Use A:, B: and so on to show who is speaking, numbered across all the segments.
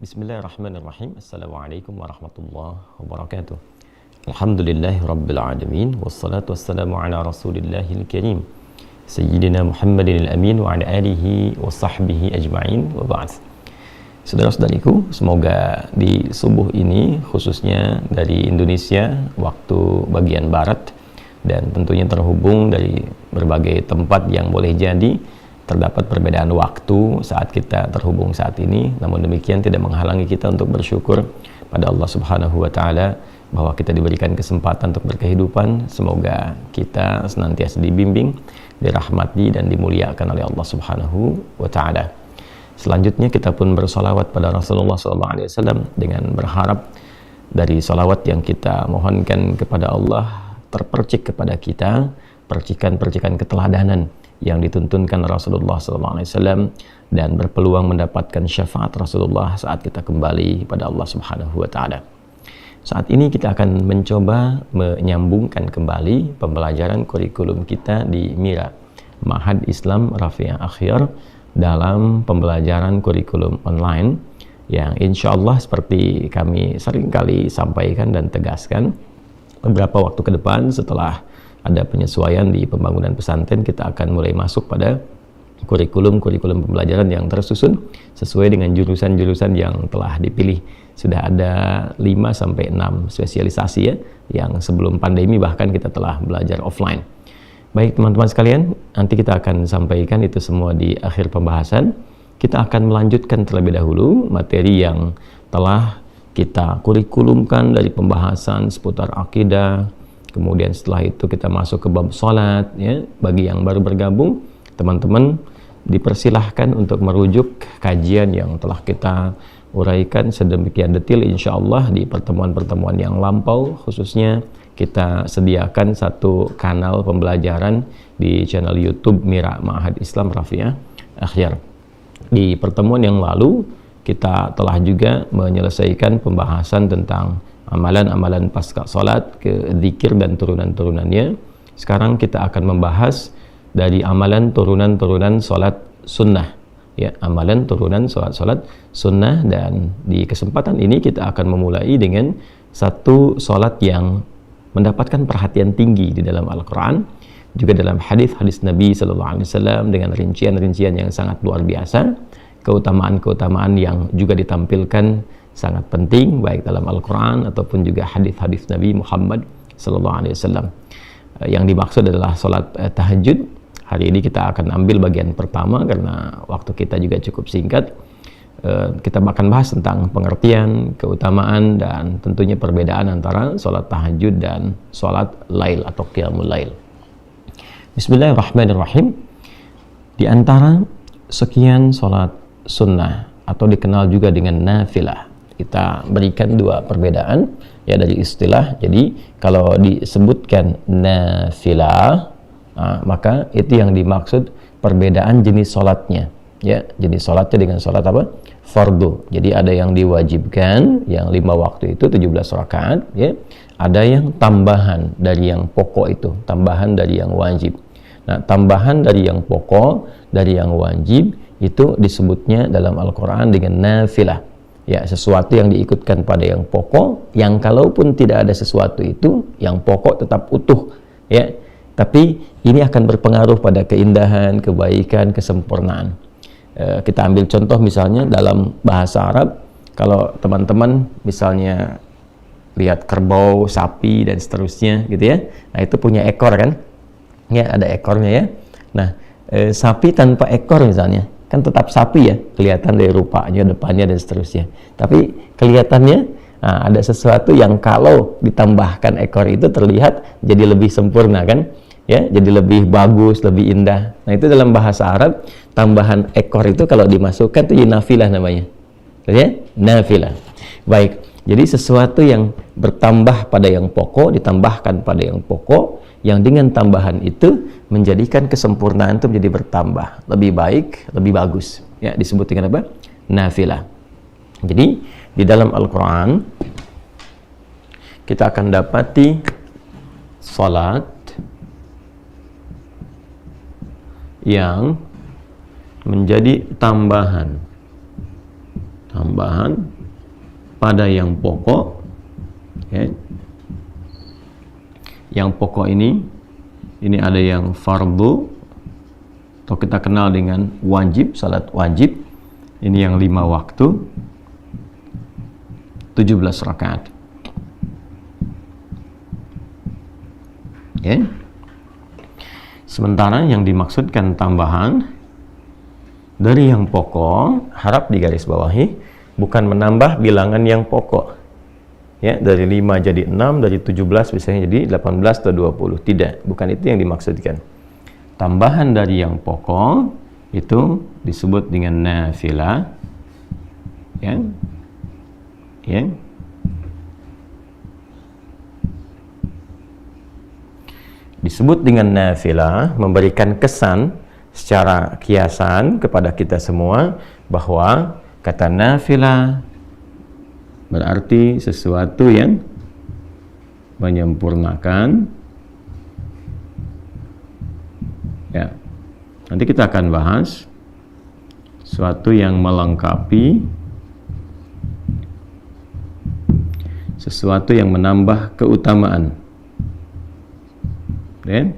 A: Bismillahirrahmanirrahim. Assalamualaikum warahmatullahi wabarakatuh. Alhamdulillahi rabbil alamin. Wassalatu wassalamu ala rasulillahil karim Sayyidina Muhammadin al-amin wa ala alihi wa sahbihi ajma'in wa ba'd. Saudara-saudariku, semoga di subuh ini, khususnya dari Indonesia, waktu bagian barat, dan tentunya terhubung dari berbagai tempat yang boleh jadi terdapat perbedaan waktu saat kita terhubung saat ini, namun demikian tidak menghalangi kita untuk bersyukur pada Allah Subhanahu wa Ta'ala bahwa kita diberikan kesempatan untuk berkehidupan. Semoga kita senantiasa dibimbing, dirahmati dan dimuliakan oleh Allah Subhanahu wa Ta'ala. Selanjutnya kita pun bersolawat pada Rasulullah SAW dengan berharap dari solawat yang kita mohonkan kepada Allah terpercik kepada kita percikan-percikan keteladanan yang dituntunkan Rasulullah SAW dan berpeluang mendapatkan syafaat Rasulullah saat kita kembali pada Allah Subhanahu wa Ta'ala. Saat ini kita akan mencoba menyambungkan kembali pembelajaran kurikulum kita di MIRA, Ma'had Islam Rafi'ah Akhyar, dalam pembelajaran kurikulum online yang insya Allah seperti kami seringkali sampaikan dan tegaskan, beberapa waktu ke depan setelah ada penyesuaian di pembangunan pesantren, kita akan mulai masuk pada kurikulum pembelajaran yang tersusun sesuai dengan jurusan-jurusan yang telah dipilih. Sudah ada 5-6 spesialisasi ya, yang sebelum pandemi bahkan kita telah belajar offline. Baik teman-teman sekalian, nanti kita akan sampaikan itu semua di akhir pembahasan. Kita akan melanjutkan terlebih dahulu materi yang telah kita kurikulumkan dari pembahasan seputar akidah. Kemudian setelah itu kita masuk ke bab salat ya. Bagi yang baru bergabung, teman-teman dipersilahkan untuk merujuk kajian yang telah kita uraikan sedemikian detil insyaallah di pertemuan-pertemuan yang lampau. Khususnya kita sediakan satu kanal pembelajaran di channel YouTube MIRA Ma'had Islam Rafi'ah Akhyar. Di pertemuan yang lalu kita telah juga menyelesaikan pembahasan tentang amalan-amalan pasca salat, ke zikir dan turunan-turunannya. Sekarang kita akan membahas dari amalan turunan-turunan salat sunnah ya, amalan turunan salat sunnah. Dan di kesempatan ini kita akan memulai dengan satu salat yang mendapatkan perhatian tinggi di dalam Al-Quran, juga dalam hadis-hadis Nabi SAW dengan rincian-rincian yang sangat luar biasa, keutamaan-keutamaan yang juga ditampilkan sangat penting baik dalam Al-Quran ataupun juga hadis-hadis Nabi Muhammad SAW. Yang dimaksud adalah salat tahajud. Hari ini kita akan ambil bagian pertama karena waktu kita juga cukup singkat. Kita akan bahas tentang pengertian, keutamaan dan tentunya perbedaan antara salat tahajud dan salat lail atau qiyamul lail. Bismillahirrahmanirrahim. Di antara sekian salat sunnah atau dikenal juga dengan nafilah, kita berikan dua perbedaan ya dari istilah. Jadi kalau disebutkan nafilah, maka itu yang dimaksud perbedaan jenis sholatnya ya. Jenis sholatnya dengan sholat apa? Fardu. Jadi ada yang diwajibkan yang 5 waktu itu 17 rakaat ya. Ada yang tambahan dari yang pokok itu, tambahan dari yang wajib. Nah, tambahan dari yang pokok, dari yang wajib itu disebutnya dalam Al-Quran dengan nafilah ya, sesuatu yang diikutkan pada yang pokok, yang kalaupun tidak ada sesuatu itu, yang pokok tetap utuh ya, tapi ini akan berpengaruh pada keindahan, kebaikan, kesempurnaan. Kita ambil contoh misalnya dalam bahasa Arab, kalau teman-teman misalnya lihat kerbau, sapi dan seterusnya gitu ya, nah itu punya ekor kan ya, ada ekornya ya. Nah sapi tanpa ekor misalnya kan tetap sapi ya, kelihatan dari rupanya, depannya dan seterusnya, tapi kelihatannya ada sesuatu yang kalau ditambahkan ekor itu terlihat jadi lebih sempurna kan ya, jadi lebih bagus, lebih indah. Nah itu dalam bahasa Arab, tambahan ekor itu kalau dimasukkan itu nafilah namanya ya, nafilah. Baik, jadi sesuatu yang bertambah pada yang pokok, ditambahkan pada yang pokok, yang dengan tambahan itu menjadikan kesempurnaan itu menjadi bertambah, lebih baik, lebih bagus ya, disebut dengan apa? Nafilah. Jadi di dalam Al-Quran kita akan dapati salat yang menjadi tambahan tambahan pada yang pokok, ya. Yang pokok ini ada yang fardu atau kita kenal dengan wajib, salat wajib. Ini yang 5 waktu, 17 rakaat. Ya. Sementara yang dimaksudkan tambahan dari yang pokok, harap digarisbawahi, bukan menambah bilangan yang pokok. Ya, dari 5 jadi 6, dari 17 misalnya jadi 18 atau 20. Tidak, bukan itu yang dimaksudkan. Tambahan dari yang pokok itu disebut dengan nafilah. Ya. Ya. Disebut dengan nafilah, memberikan kesan secara kiasan kepada kita semua bahwa kata nafilah berarti sesuatu yang menyempurnakan. Ya, nanti kita akan bahas sesuatu yang melengkapi, sesuatu yang menambah keutamaan. Dan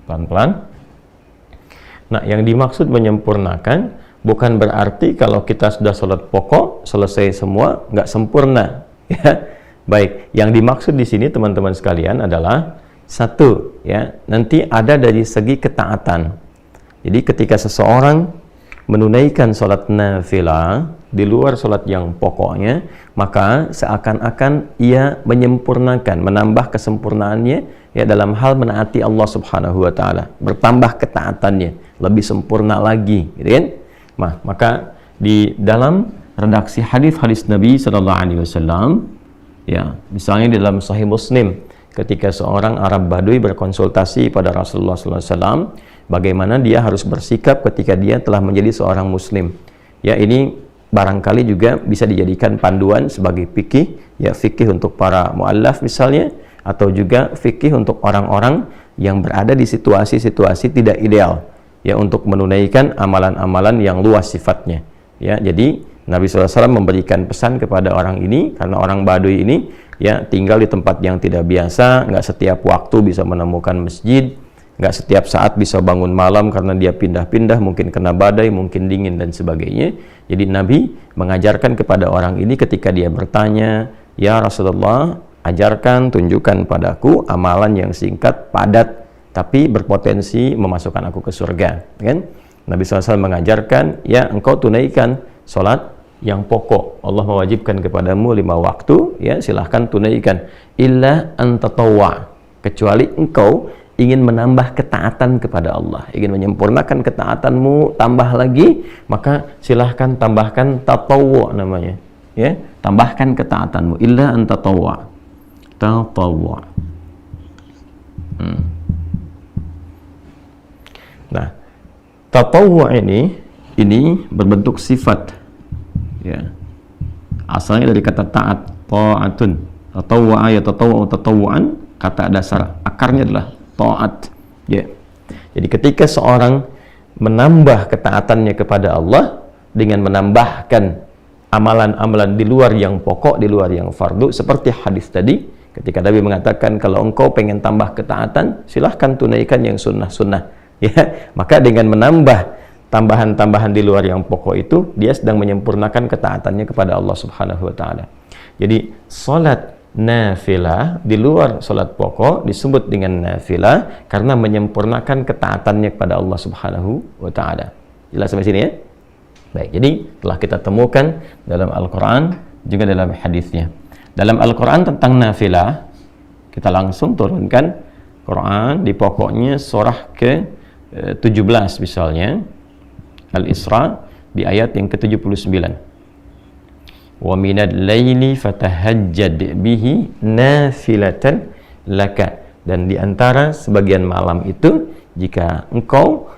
A: pelan-pelan. Nah, yang dimaksud menyempurnakan bukan berarti kalau kita sudah sholat pokok selesai semua nggak sempurna. Ya, baik. Yang dimaksud di sini teman-teman sekalian adalah satu, ya, nanti ada dari segi ketaatan. Jadi ketika seseorang menunaikan sholat nafilah di luar sholat yang pokoknya, maka seakan-akan ia menyempurnakan, menambah kesempurnaannya ya dalam hal menaati Allah Subhanahu wa taala, bertambah ketaatannya, lebih sempurna lagi, gitu kan? Maka di dalam redaksi hadis-hadis Nabi sallallahu alaihi wasallam, ya, misalnya di dalam Sahih Muslim ketika seorang Arab Badui berkonsultasi pada Rasulullah sallallahu alaihi wasallam bagaimana dia harus bersikap ketika dia telah menjadi seorang muslim. Ya, ini barangkali juga bisa dijadikan panduan sebagai fikih, ya, fikih untuk para muallaf misalnya, atau juga fikih untuk orang-orang yang berada di situasi-situasi tidak ideal, ya, untuk menunaikan amalan-amalan yang luas sifatnya. Ya, jadi Nabi SAW memberikan pesan kepada orang ini, karena orang Baduy ini ya tinggal di tempat yang tidak biasa, nggak setiap waktu bisa menemukan masjid, nggak setiap saat bisa bangun malam karena dia pindah-pindah, mungkin kena badai, mungkin dingin dan sebagainya. Jadi Nabi mengajarkan kepada orang ini ketika dia bertanya, "Ya Rasulullah, ajarkan, tunjukkan padaku amalan yang singkat, padat, tapi berpotensi memasukkan aku ke surga." Kan? Nabi SAW mengajarkan, ya, engkau tunaikan sholat yang pokok. Allah mewajibkan kepadamu 5 waktu, ya, silahkan tunaikan. Illa antatawwa, kecuali engkau ingin menambah ketaatan kepada Allah, ingin menyempurnakan ketaatanmu, tambah lagi, maka silahkan tambahkan tatawwu namanya, ya, tambahkan ketaatanmu. Illa an tatawwu, tatawwu. Nah, tatawwu ini berbentuk sifat, ya, asalnya dari kata taat, ta'atun. Tatawwa ya tatawwu tatawwuan, kata dasar akarnya adalah taat, ya. Jadi ketika seorang menambah ketaatannya kepada Allah dengan menambahkan amalan-amalan di luar yang pokok, di luar yang fardu, seperti hadis tadi ketika Nabi mengatakan kalau engkau pengen tambah ketaatan silahkan tunaikan yang sunnah-sunnah, ya. Maka dengan menambah tambahan-tambahan di luar yang pokok itu dia sedang menyempurnakan ketaatannya kepada Allah Subhanahu wa taala. Jadi salat nafilah di luar salat pokok disebut dengan nafilah karena menyempurnakan ketaatannya kepada Allah Subhanahu wa taala. Jelas sampai sini, ya? Baik, jadi telah kita temukan dalam Al-Qur'an juga dalam hadisnya. Dalam Al-Qur'an tentang nafilah kita langsung turunkan Quran di pokoknya surah ke-17 misalnya Al-Isra di ayat yang ke-79. Wa minal laili fatahajjad bihi nafilatan laka, dan di antara sebagian malam itu jika engkau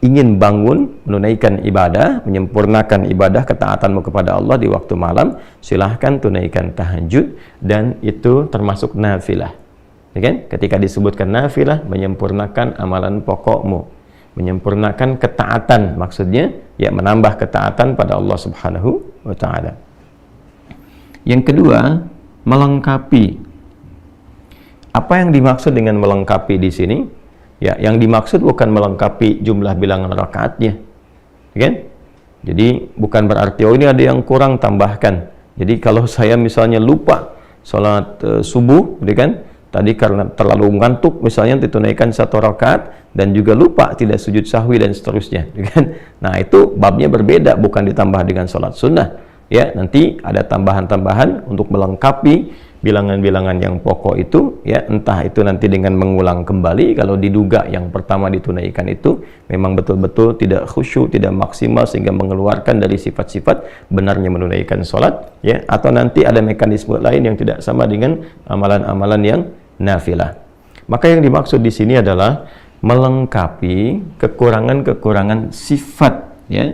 A: ingin bangun menunaikan ibadah, menyempurnakan ibadah ketaatanmu kepada Allah di waktu malam, silahkan tunaikan tahajud, dan itu termasuk nafilah, ya kan? Ketika disebutkan nafilah, menyempurnakan amalan pokokmu. menyempurnakan ketaatan, maksudnya ya menambah ketaatan pada Allah Subhanahu wa taala. Yang kedua, melengkapi. Apa yang dimaksud dengan melengkapi di sini? Ya, yang dimaksud bukan melengkapi jumlah bilangan rakaatnya. Kan? Jadi bukan berarti oh ini ada yang kurang, tambahkan. Jadi kalau saya misalnya lupa sholat subuh, gitu kan? Tadi karena terlalu ngantuk misalnya ditunaikan 1 rakaat dan juga lupa tidak sujud sahwi dan seterusnya, gitu kan? Nah, itu babnya berbeda, bukan ditambah dengan sholat sunnah. Ya, nanti ada tambahan-tambahan untuk melengkapi bilangan-bilangan yang pokok itu, ya, entah itu nanti dengan mengulang kembali kalau diduga yang pertama ditunaikan itu memang betul-betul tidak khusyuk, tidak maksimal sehingga mengeluarkan dari sifat-sifat benarnya menunaikan sholat, ya, atau nanti ada mekanisme lain yang tidak sama dengan amalan-amalan yang nafilah. Maka yang dimaksud di sini adalah melengkapi kekurangan-kekurangan sifat, ya,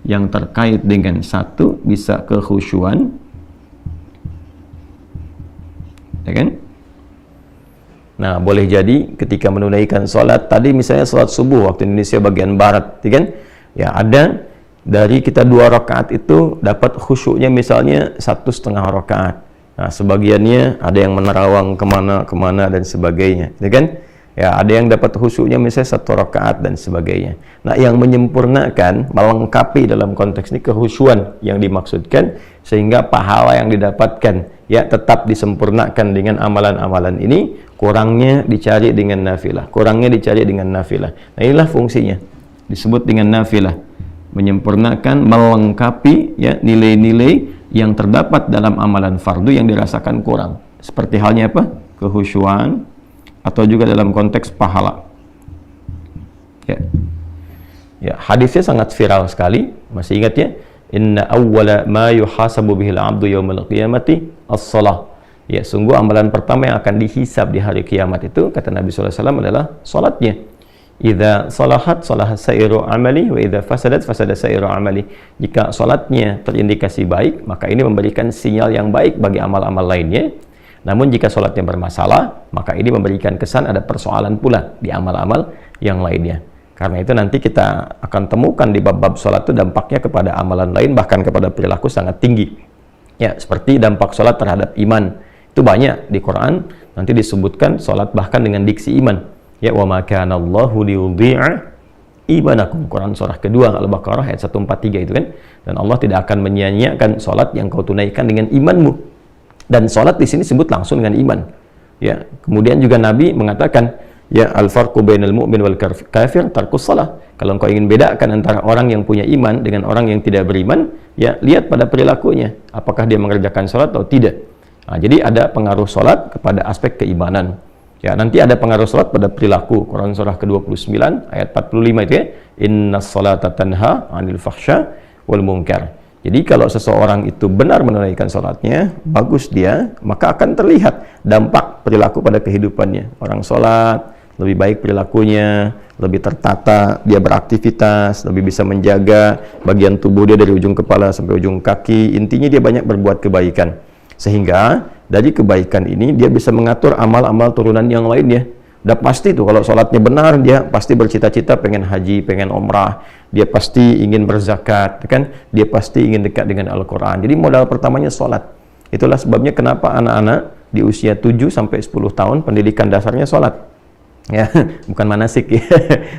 A: yang terkait dengan satu bisa kekhusyuan, ya kan? Nah, boleh jadi ketika menunaikan sholat tadi misalnya sholat subuh waktu Indonesia bagian barat, ya kan? Ya, ada dari kita 2 rakaat itu dapat khusyuknya misalnya 1,5 rakaat. Nah, sebagiannya ada yang menerawang kemana dan sebagainya, ya kan? Ya, ada yang dapat khusyuknya misalnya 1 rakaat dan sebagainya. Nah, yang menyempurnakan, melengkapi dalam konteks ini kekhusyuan yang dimaksudkan sehingga pahala yang didapatkan ya tetap disempurnakan dengan amalan-amalan ini, kurangnya dicari dengan nafilah, kurangnya dicari dengan nafilah. Nah, inilah fungsinya disebut dengan nafilah, menyempurnakan, melengkapi ya nilai-nilai yang terdapat dalam amalan fardu yang dirasakan kurang, seperti halnya apa? Kekhusyuan, atau juga dalam konteks pahala. Ya. Ya, hadisnya sangat viral sekali. Masih ingat ya? Inna awwala ma yuhasabu bihil abdu yaumal qiyamati as-shalah. Ya, sungguh amalan pertama yang akan dihisab di hari kiamat itu, kata Nabi sallallahu alaihi wasallam, adalah salatnya. Idza salahat salaha sairu amali wa idza fasadat fasada sairu amali. Jika salatnya terindikasi baik, maka ini memberikan sinyal yang baik bagi amal-amal lainnya. Namun jika sholatnya bermasalah, maka ini memberikan kesan ada persoalan pula di amal-amal yang lainnya. Karena itu nanti kita akan temukan di bab-bab sholat itu dampaknya kepada amalan lain, bahkan kepada perilaku sangat tinggi. Ya, seperti dampak sholat terhadap iman. Itu banyak di Quran, nanti disebutkan sholat bahkan dengan diksi iman. Ya, wa ma kana Allahu liyudhi'a imanakum. Quran surah kedua Al-Baqarah ayat 143 itu kan. Dan Allah tidak akan menyia-nyiakan sholat yang kau tunaikan dengan imanmu. Dan sholat di sini sebut langsung dengan iman. Ya, kemudian juga Nabi mengatakan, ya al-farqu bainal mu'min wal kafir tarkus shalah. Kalau engkau ingin bedakan antara orang yang punya iman dengan orang yang tidak beriman, ya lihat pada perilakunya, apakah dia mengerjakan sholat atau tidak. Nah, jadi ada pengaruh sholat kepada aspek keimanan. Ya, nanti ada pengaruh sholat pada perilaku. Quran surah ke-29 ayat 45 itu ya, innas sholata tanha 'anil fahsya wal munkar. Jadi kalau seseorang itu benar menunaikan sholatnya, bagus dia, maka akan terlihat dampak perilaku pada kehidupannya. Orang sholat, lebih baik perilakunya, lebih tertata, dia beraktivitas, lebih bisa menjaga bagian tubuh dia dari ujung kepala sampai ujung kaki. Intinya dia banyak berbuat kebaikan. Sehingga dari kebaikan ini dia bisa mengatur amal-amal turunan yang lainnya. Udah pasti tuh kalau sholatnya benar, dia pasti bercita-cita pengen haji, pengen umrah, dia pasti ingin berzakat, kan? Dia pasti ingin dekat dengan Al-Quran. Jadi modal pertamanya sholat. Itulah sebabnya kenapa anak-anak di usia 7 sampai 10 tahun pendidikan dasarnya sholat. Ya, bukan manasik ya.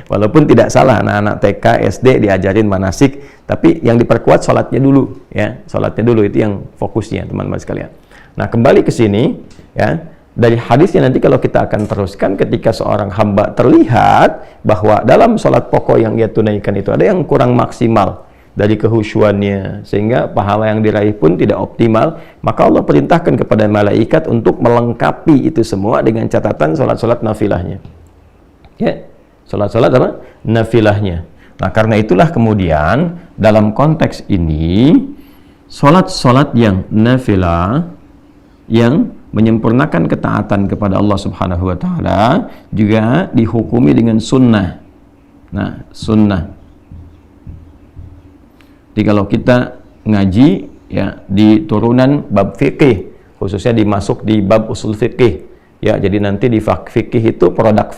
A: Walaupun tidak salah anak-anak TK, SD diajarin manasik, tapi yang diperkuat sholatnya dulu, ya. Sholatnya dulu itu yang fokusnya, teman-teman sekalian. Nah, kembali ke sini, ya. Dari hadisnya nanti kalau kita akan teruskan, ketika seorang hamba terlihat bahwa dalam sholat pokok yang ia tunaikan itu ada yang kurang maksimal dari kehusyuannya, sehingga pahala yang diraih pun tidak optimal, maka Allah perintahkan kepada malaikat untuk melengkapi itu semua dengan catatan sholat-sholat nafilahnya. Ya, sholat-sholat apa? Nafilahnya. Nah, karena itulah kemudian dalam konteks ini, sholat-sholat yang nafilah, yang menyempurnakan ketaatan kepada Allah Subhanahu wa taala juga dihukumi dengan sunnah. Nah, sunnah. Jadi kalau kita ngaji ya di turunan bab fikih, khususnya dimasuk di bab usul fikih, ya jadi nanti di fikih itu produk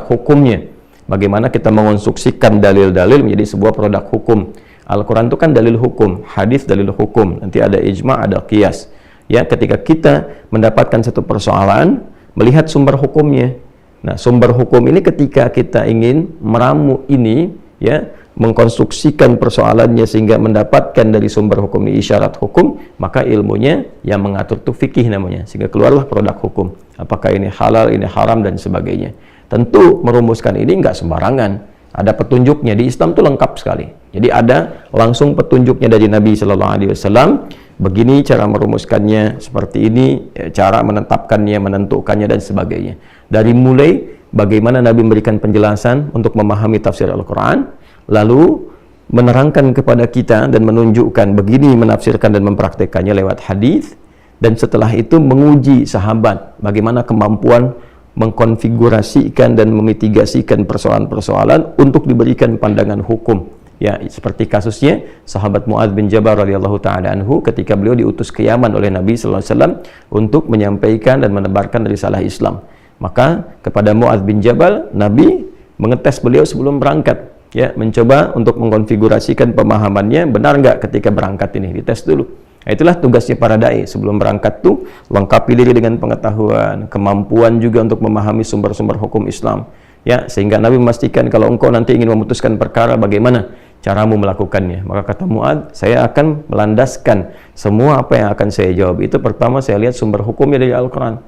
A: hukumnya. bagaimana kita mengonstruksikan dalil-dalil menjadi sebuah produk hukum. Al-Quran itu kan dalil hukum, hadis dalil hukum, nanti ada ijma', ada qiyas. Ya, ketika kita mendapatkan satu persoalan, melihat sumber hukumnya. Nah, sumber hukum ini ketika kita ingin meramu ini, ya, mengkonstruksikan persoalannya sehingga mendapatkan dari sumber hukum ini isyarat hukum, maka ilmunya yang mengatur itu fikih namanya, sehingga keluarlah produk hukum. Apakah ini halal, ini haram, dan sebagainya. Tentu merumuskan ini nggak sembarangan. Ada petunjuknya, di Islam itu lengkap sekali. Jadi ada langsung petunjuknya dari Nabi Shallallahu Alaihi Wasallam. Begini cara merumuskannya, seperti ini cara menetapkannya, menentukannya, dan sebagainya. Dari mulai bagaimana Nabi memberikan penjelasan untuk memahami tafsir Al-Quran, lalu menerangkan kepada kita dan menunjukkan begini menafsirkan dan mempraktekannya lewat hadis, dan setelah itu menguji sahabat bagaimana kemampuan mengkonfigurasikan dan memitigasikan persoalan-persoalan untuk diberikan pandangan hukum. Ya, seperti kasusnya sahabat Mu'adz bin Jabal radhiyallahu taala anhu ketika beliau diutus ke Yaman oleh Nabi sallallahu alaihi wasallam untuk menyampaikan dan menebarkan risalah Islam. Maka kepada Mu'adz bin Jabal, Nabi mengetes beliau sebelum berangkat, ya, mencoba untuk mengkonfigurasikan pemahamannya benar nggak ketika berangkat ini, dites dulu. Nah, itulah tugasnya para dai sebelum berangkat tuh, lengkapi diri dengan pengetahuan, kemampuan juga untuk memahami sumber-sumber hukum Islam. Ya, sehingga Nabi memastikan kalau engkau nanti ingin memutuskan perkara, bagaimana caramu melakukannya. Maka kata Mu'adz, saya akan melandaskan semua apa yang akan saya jawab itu, pertama saya lihat sumber hukumnya dari Al-Quran.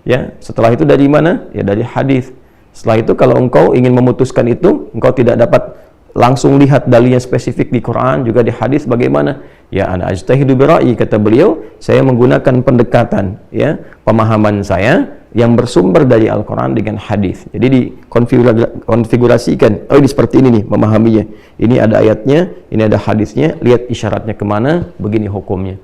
A: Ya, setelah itu dari mana? Ya, dari hadis. Setelah itu kalau engkau ingin memutuskan itu, engkau tidak dapat langsung lihat dalilnya spesifik di Quran, juga di hadis, bagaimana? Ya, ana ajtahidu bira'i, kata beliau, saya menggunakan pendekatan, ya, pemahaman saya yang bersumber dari Al-Quran dengan hadis. Jadi dikonfigurasikan, oh ini seperti ini nih memahaminya. Ini ada ayatnya, ini ada hadisnya, lihat isyaratnya kemana, begini hukumnya.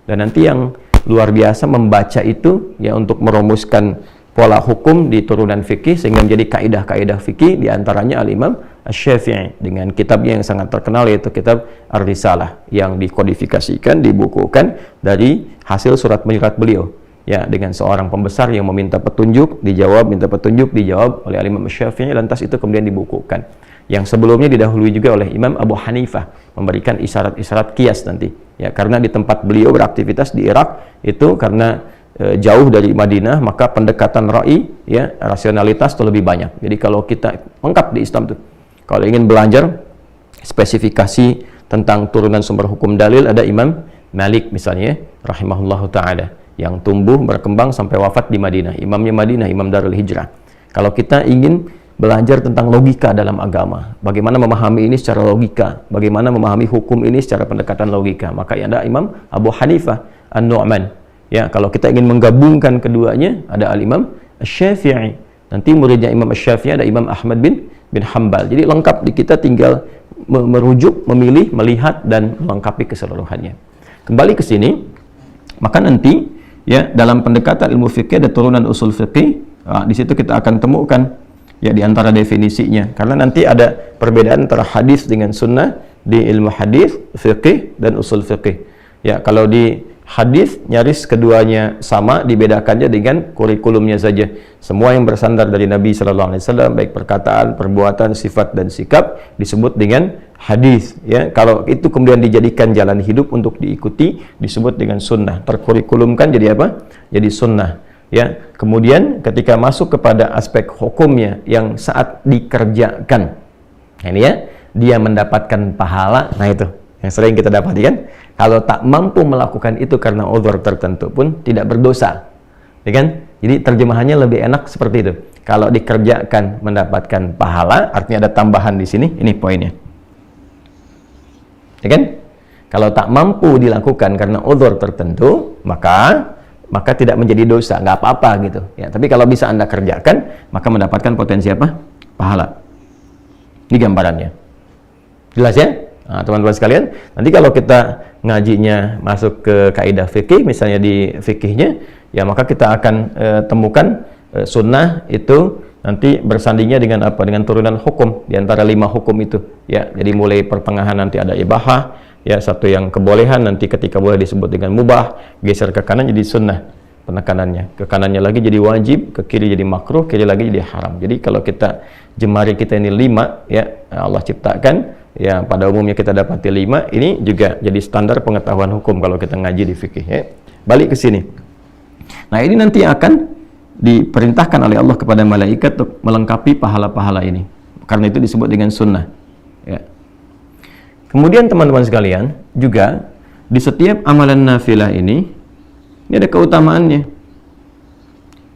A: Dan nanti yang luar biasa membaca itu, ya, untuk merumuskan pola hukum di turunan fikih sehingga menjadi kaidah-kaidah fikih, diantaranya Al-Imam Asy-Syafi'i dengan kitabnya yang sangat terkenal yaitu kitab Ar-Risalah yang dikodifikasikan, dibukukan dari hasil surat menyurat beliau, ya, dengan seorang pembesar yang meminta petunjuk, dijawab, minta petunjuk, dijawab oleh Al-Imam Asy-Syafi'i, lantas itu kemudian dibukukan. Yang sebelumnya didahului juga oleh Imam Abu Hanifah memberikan isyarat-isyarat qiyas nanti, ya, karena di tempat beliau beraktivitas di Irak itu karena jauh dari Madinah, maka pendekatan ra'i, ya, rasionalitas itu lebih banyak. Jadi kalau kita lengkap di Islam tuh, kalau ingin belajar spesifikasi tentang turunan sumber hukum dalil, ada Imam Malik misalnya rahimahullahu taala yang tumbuh berkembang sampai wafat di Madinah, imamnya Madinah, Imam Darul Hijrah. Kalau kita ingin belajar tentang logika dalam agama, bagaimana memahami ini secara logika, bagaimana memahami hukum ini secara pendekatan logika, maka ada Imam Abu Hanifah An-Nu'man. Ya, kalau kita ingin menggabungkan keduanya, ada Al-Imam Asy-Syafi'i. Nanti muridnya Imam Asy-Syafi'i ada Imam Ahmad bin Hanbal. Jadi lengkap, di kita tinggal merujuk, memilih, melihat, dan melengkapi keseluruhannya. Kembali ke sini, maka nanti, ya, dalam pendekatan ilmu fikih ada turunan usul fikih. Nah, di situ kita akan temukan, ya, di antara definisinya. Karena nanti ada perbedaan antara hadis dengan sunnah di ilmu hadis, fikih, dan usul fikih. Ya, kalau di hadis nyaris keduanya sama, dibedakannya dengan kurikulumnya saja. Semua yang bersandar dari Nabi Sallallahu Alaihi Wasallam, baik perkataan, perbuatan, sifat, dan sikap, disebut dengan hadis. Ya, kalau itu kemudian dijadikan jalan hidup untuk diikuti, disebut dengan sunnah. Terkurikulumkan jadi apa? Jadi sunnah. Ya, kemudian ketika masuk kepada aspek hukumnya yang saat dikerjakan, ini ya, dia mendapatkan pahala. Nah, itu yang sering kita dapati kan. Kalau tak mampu melakukan itu karena uzur tertentu pun tidak berdosa, ya kan? Jadi terjemahannya lebih enak seperti itu. Kalau dikerjakan mendapatkan pahala, artinya ada tambahan di sini. Ini poinnya, ya kan? Kalau tak mampu dilakukan karena uzur tertentu, maka tidak menjadi dosa, nggak apa-apa gitu. Ya, tapi kalau bisa Anda kerjakan, maka mendapatkan potensi apa? Pahala. Ini gambarannya. Jelas ya? Nah, teman-teman sekalian, nanti kalau kita ngajinya masuk ke kaidah fikih, misalnya di fikihnya, ya, maka kita akan temukan sunnah itu nanti bersandingnya dengan apa? Dengan turunan hukum di antara 5 hukum itu. Ya, jadi mulai pertengahan nanti ada ibahah, ya, satu yang kebolehan, nanti ketika boleh disebut dengan mubah, geser ke kanan jadi sunnah. penekanannya. Ke kanannya lagi jadi wajib, ke kiri jadi makruh, kiri lagi jadi haram. Jadi kalau kita jemari kita ini 5 ya, Allah ciptakan ya, pada umumnya kita dapati 5, ini juga jadi standar pengetahuan hukum kalau kita ngaji di fikih ya. Balik ke sini. Nah, ini nanti akan diperintahkan oleh Allah kepada malaikat untuk melengkapi pahala-pahala ini. Karena itu disebut dengan sunnah ya. Kemudian teman-teman sekalian, juga di setiap amalan nafilah ini ada keutamaannya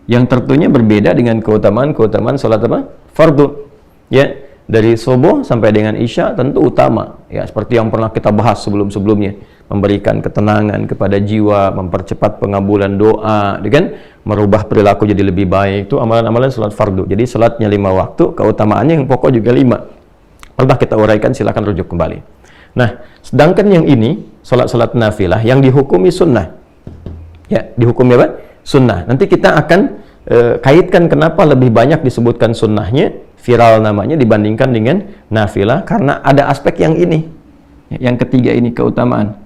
A: yang tentunya berbeda dengan keutamaan sholat apa? Fardu ya. Dari subuh sampai dengan isya tentu utama ya, seperti yang pernah kita bahas sebelum-sebelumnya, memberikan ketenangan kepada jiwa, mempercepat pengabulan doa, kan? Merubah perilaku jadi lebih baik. Itu amalan-amalan sholat fardu. Jadi sholatnya 5 waktu, keutamaannya yang pokok juga 5. Pernah kita uraikan, silakan rujuk kembali. Nah, sedangkan yang ini sholat-sholat nafilah yang dihukumi sunnah ya, dihukumi apa? Sunnah. Nanti kita akan kaitkan kenapa lebih banyak disebutkan sunnahnya, viral namanya, dibandingkan dengan nafilah, karena ada aspek yang ini, yang ketiga ini, keutamaan.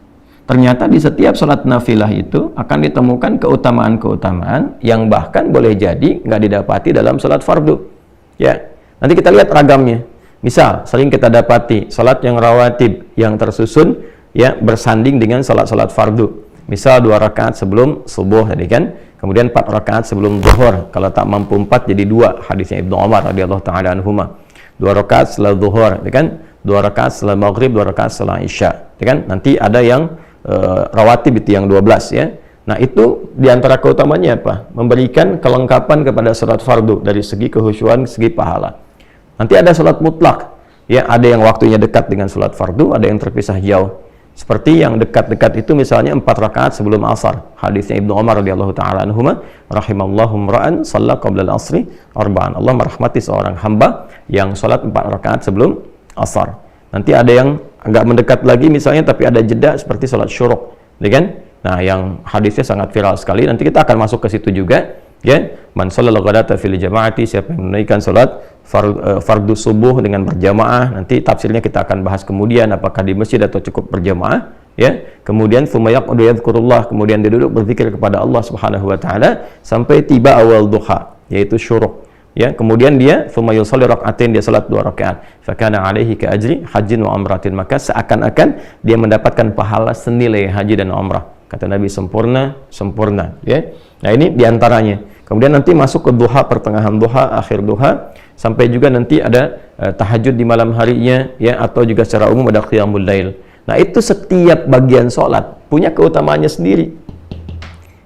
A: Ternyata di setiap sholat nafilah itu akan ditemukan keutamaan-keutamaan yang bahkan boleh jadi nggak didapati dalam sholat fardu ya. Nanti kita lihat ragamnya. Misal, sering kita dapati sholat yang rawatib, yang tersusun ya, bersanding dengan sholat-sholat fardu. Misal 2 rakaat sebelum subuh tadi kan, kemudian 4 rakaat sebelum zuhur. Kalau tak mampu 4 jadi 2, hadisnya Ibnu Umar radhiyallahu taala anhuma. 2 rakaat setelah zuhur, kan? 2 rakaat setelah maghrib, 2 rakaat setelah isya, kan? Nanti ada yang rawatib itu yang 12 ya. Nah, itu diantara keutamanya apa? Memberikan kelengkapan kepada sholat fardu dari segi kehusyuan, segi pahala. Nanti ada sholat mutlak ya, ada yang waktunya dekat dengan sholat fardu, ada yang terpisah jauh. Seperti yang dekat-dekat itu misalnya 4 rakaat sebelum asar. Hadisnya Ibnu Umar radhiyallahu taala anhuma, rahimallahu imra'an shalla qabla al-asri arba'an. Allah merahmati seorang hamba yang sholat 4 rakaat sebelum asar. Nanti ada yang agak mendekat lagi misalnya, tapi ada jeda seperti sholat syuruk, ya kan? Nah, yang hadisnya sangat viral sekali. Nanti kita akan masuk ke situ juga ya. Man shallal ghadata fil jama'ati, siapa yang menunaikan salat fardu subuh dengan berjamaah. Nanti tafsirnya kita akan bahas kemudian, apakah di masjid atau cukup berjamaah ya. Kemudian tsumma yaqudu yadhkurullah, kemudian dia duduk berzikir kepada Allah Subhanahu wa taala sampai tiba awal duha, yaitu syuruk ya. Kemudian dia tsumma yusalli rak'atain, dia salat 2 rakaat. Fa kana alaihi ka ajri hajjin wa umratin, maka seakan-akan dia mendapatkan pahala senilai haji dan umrah. Kata Nabi, sempurna ya. Nah, ini diantaranya. Kemudian nanti masuk ke duha, pertengahan duha, akhir duha, sampai juga nanti ada tahajud di malam harinya ya, atau juga secara umum ada qiyamul lail. Nah, itu setiap bagian sholat punya keutamaannya sendiri.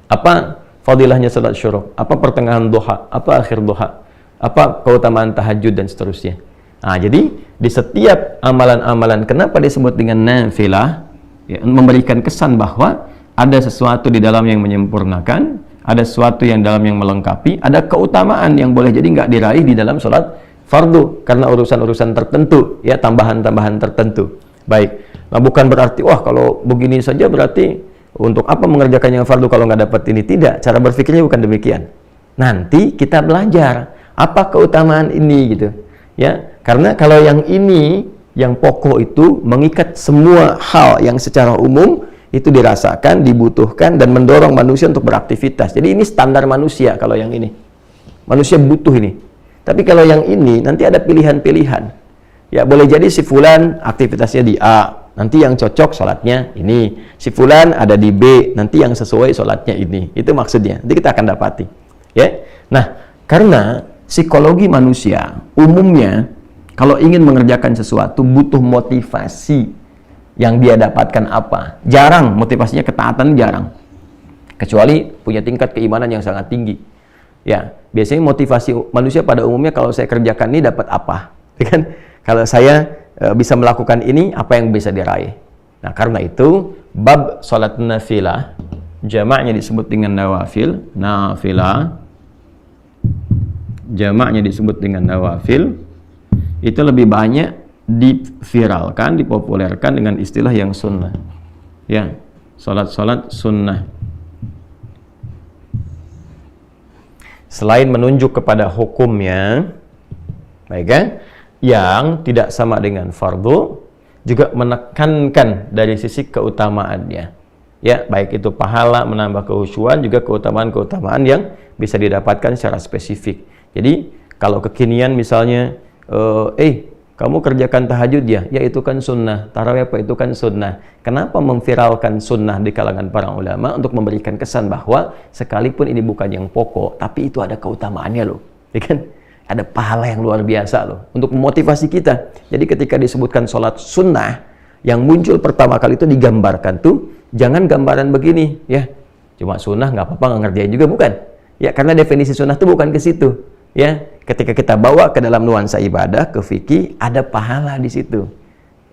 A: Apa fadilahnya sholat syuruk, apa pertengahan duha, apa akhir duha, apa keutamaan tahajud dan seterusnya. Nah, jadi di setiap amalan-amalan, kenapa disebut dengan nafilah ya, memberikan kesan bahwa ada sesuatu di dalam yang menyempurnakan, ada sesuatu yang dalam yang melengkapi, ada keutamaan yang boleh jadi nggak diraih di dalam sholat fardu karena urusan-urusan tertentu ya, tambahan-tambahan tertentu. Baik, nah bukan berarti wah kalau begini saja berarti untuk apa mengerjakan yang fardu kalau nggak dapat ini. Tidak, cara berpikirnya bukan demikian. Nanti kita belajar apa keutamaan ini gitu ya, karena kalau yang ini yang pokok itu mengikat semua hal yang secara umum itu dirasakan, dibutuhkan, dan mendorong manusia untuk beraktivitas. Jadi ini standar manusia kalau yang ini. Manusia butuh ini. Tapi kalau yang ini, nanti ada pilihan-pilihan. Ya, boleh jadi si fulan aktivitasnya di A, nanti yang cocok sholatnya ini. Si fulan ada di B, nanti yang sesuai sholatnya ini. Itu maksudnya. Nanti kita akan dapati. Ya. Nah, karena psikologi manusia, umumnya, kalau ingin mengerjakan sesuatu, butuh motivasi. Yang dia dapatkan apa? Jarang, motivasinya ketaatan jarang. Kecuali punya tingkat keimanan yang sangat tinggi. Ya, biasanya motivasi manusia pada umumnya kalau saya kerjakan ini dapat apa? Kan? Kalau saya bisa melakukan ini, apa yang bisa diraih? Nah, karena itu bab salat nafilah, jamaknya disebut dengan nawafil, nafilah. Jamaknya disebut dengan nawafil. Itu lebih banyak diviralkan, dipopulerkan dengan istilah yang sunnah ya, salat-salat sunnah. Selain menunjuk kepada hukumnya, baik kan, yang tidak sama dengan fardu, juga menekankan dari sisi keutamaannya Ya, baik itu pahala, menambah kehusuan, juga keutamaan-keutamaan yang bisa didapatkan secara spesifik. Jadi, kalau kekinian misalnya, kamu kerjakan tahajud ya itu kan sunnah. Tarawih apa itu kan sunnah. Kenapa memviralkan sunnah di kalangan para ulama? Untuk memberikan kesan bahwa sekalipun ini bukan yang pokok, tapi itu ada keutamaannya loh. Ya kan? Ada pahala yang luar biasa loh. Untuk memotivasi kita. Jadi ketika disebutkan sholat sunnah, yang muncul pertama kali itu digambarkan tuh, jangan gambaran begini, ya. Cuma sunnah nggak apa-apa nggak ngerjain juga, bukan. Ya, karena definisi sunnah itu bukan ke situ. Ya, ketika kita bawa ke dalam nuansa ibadah, ke fikih, ada pahala di situ.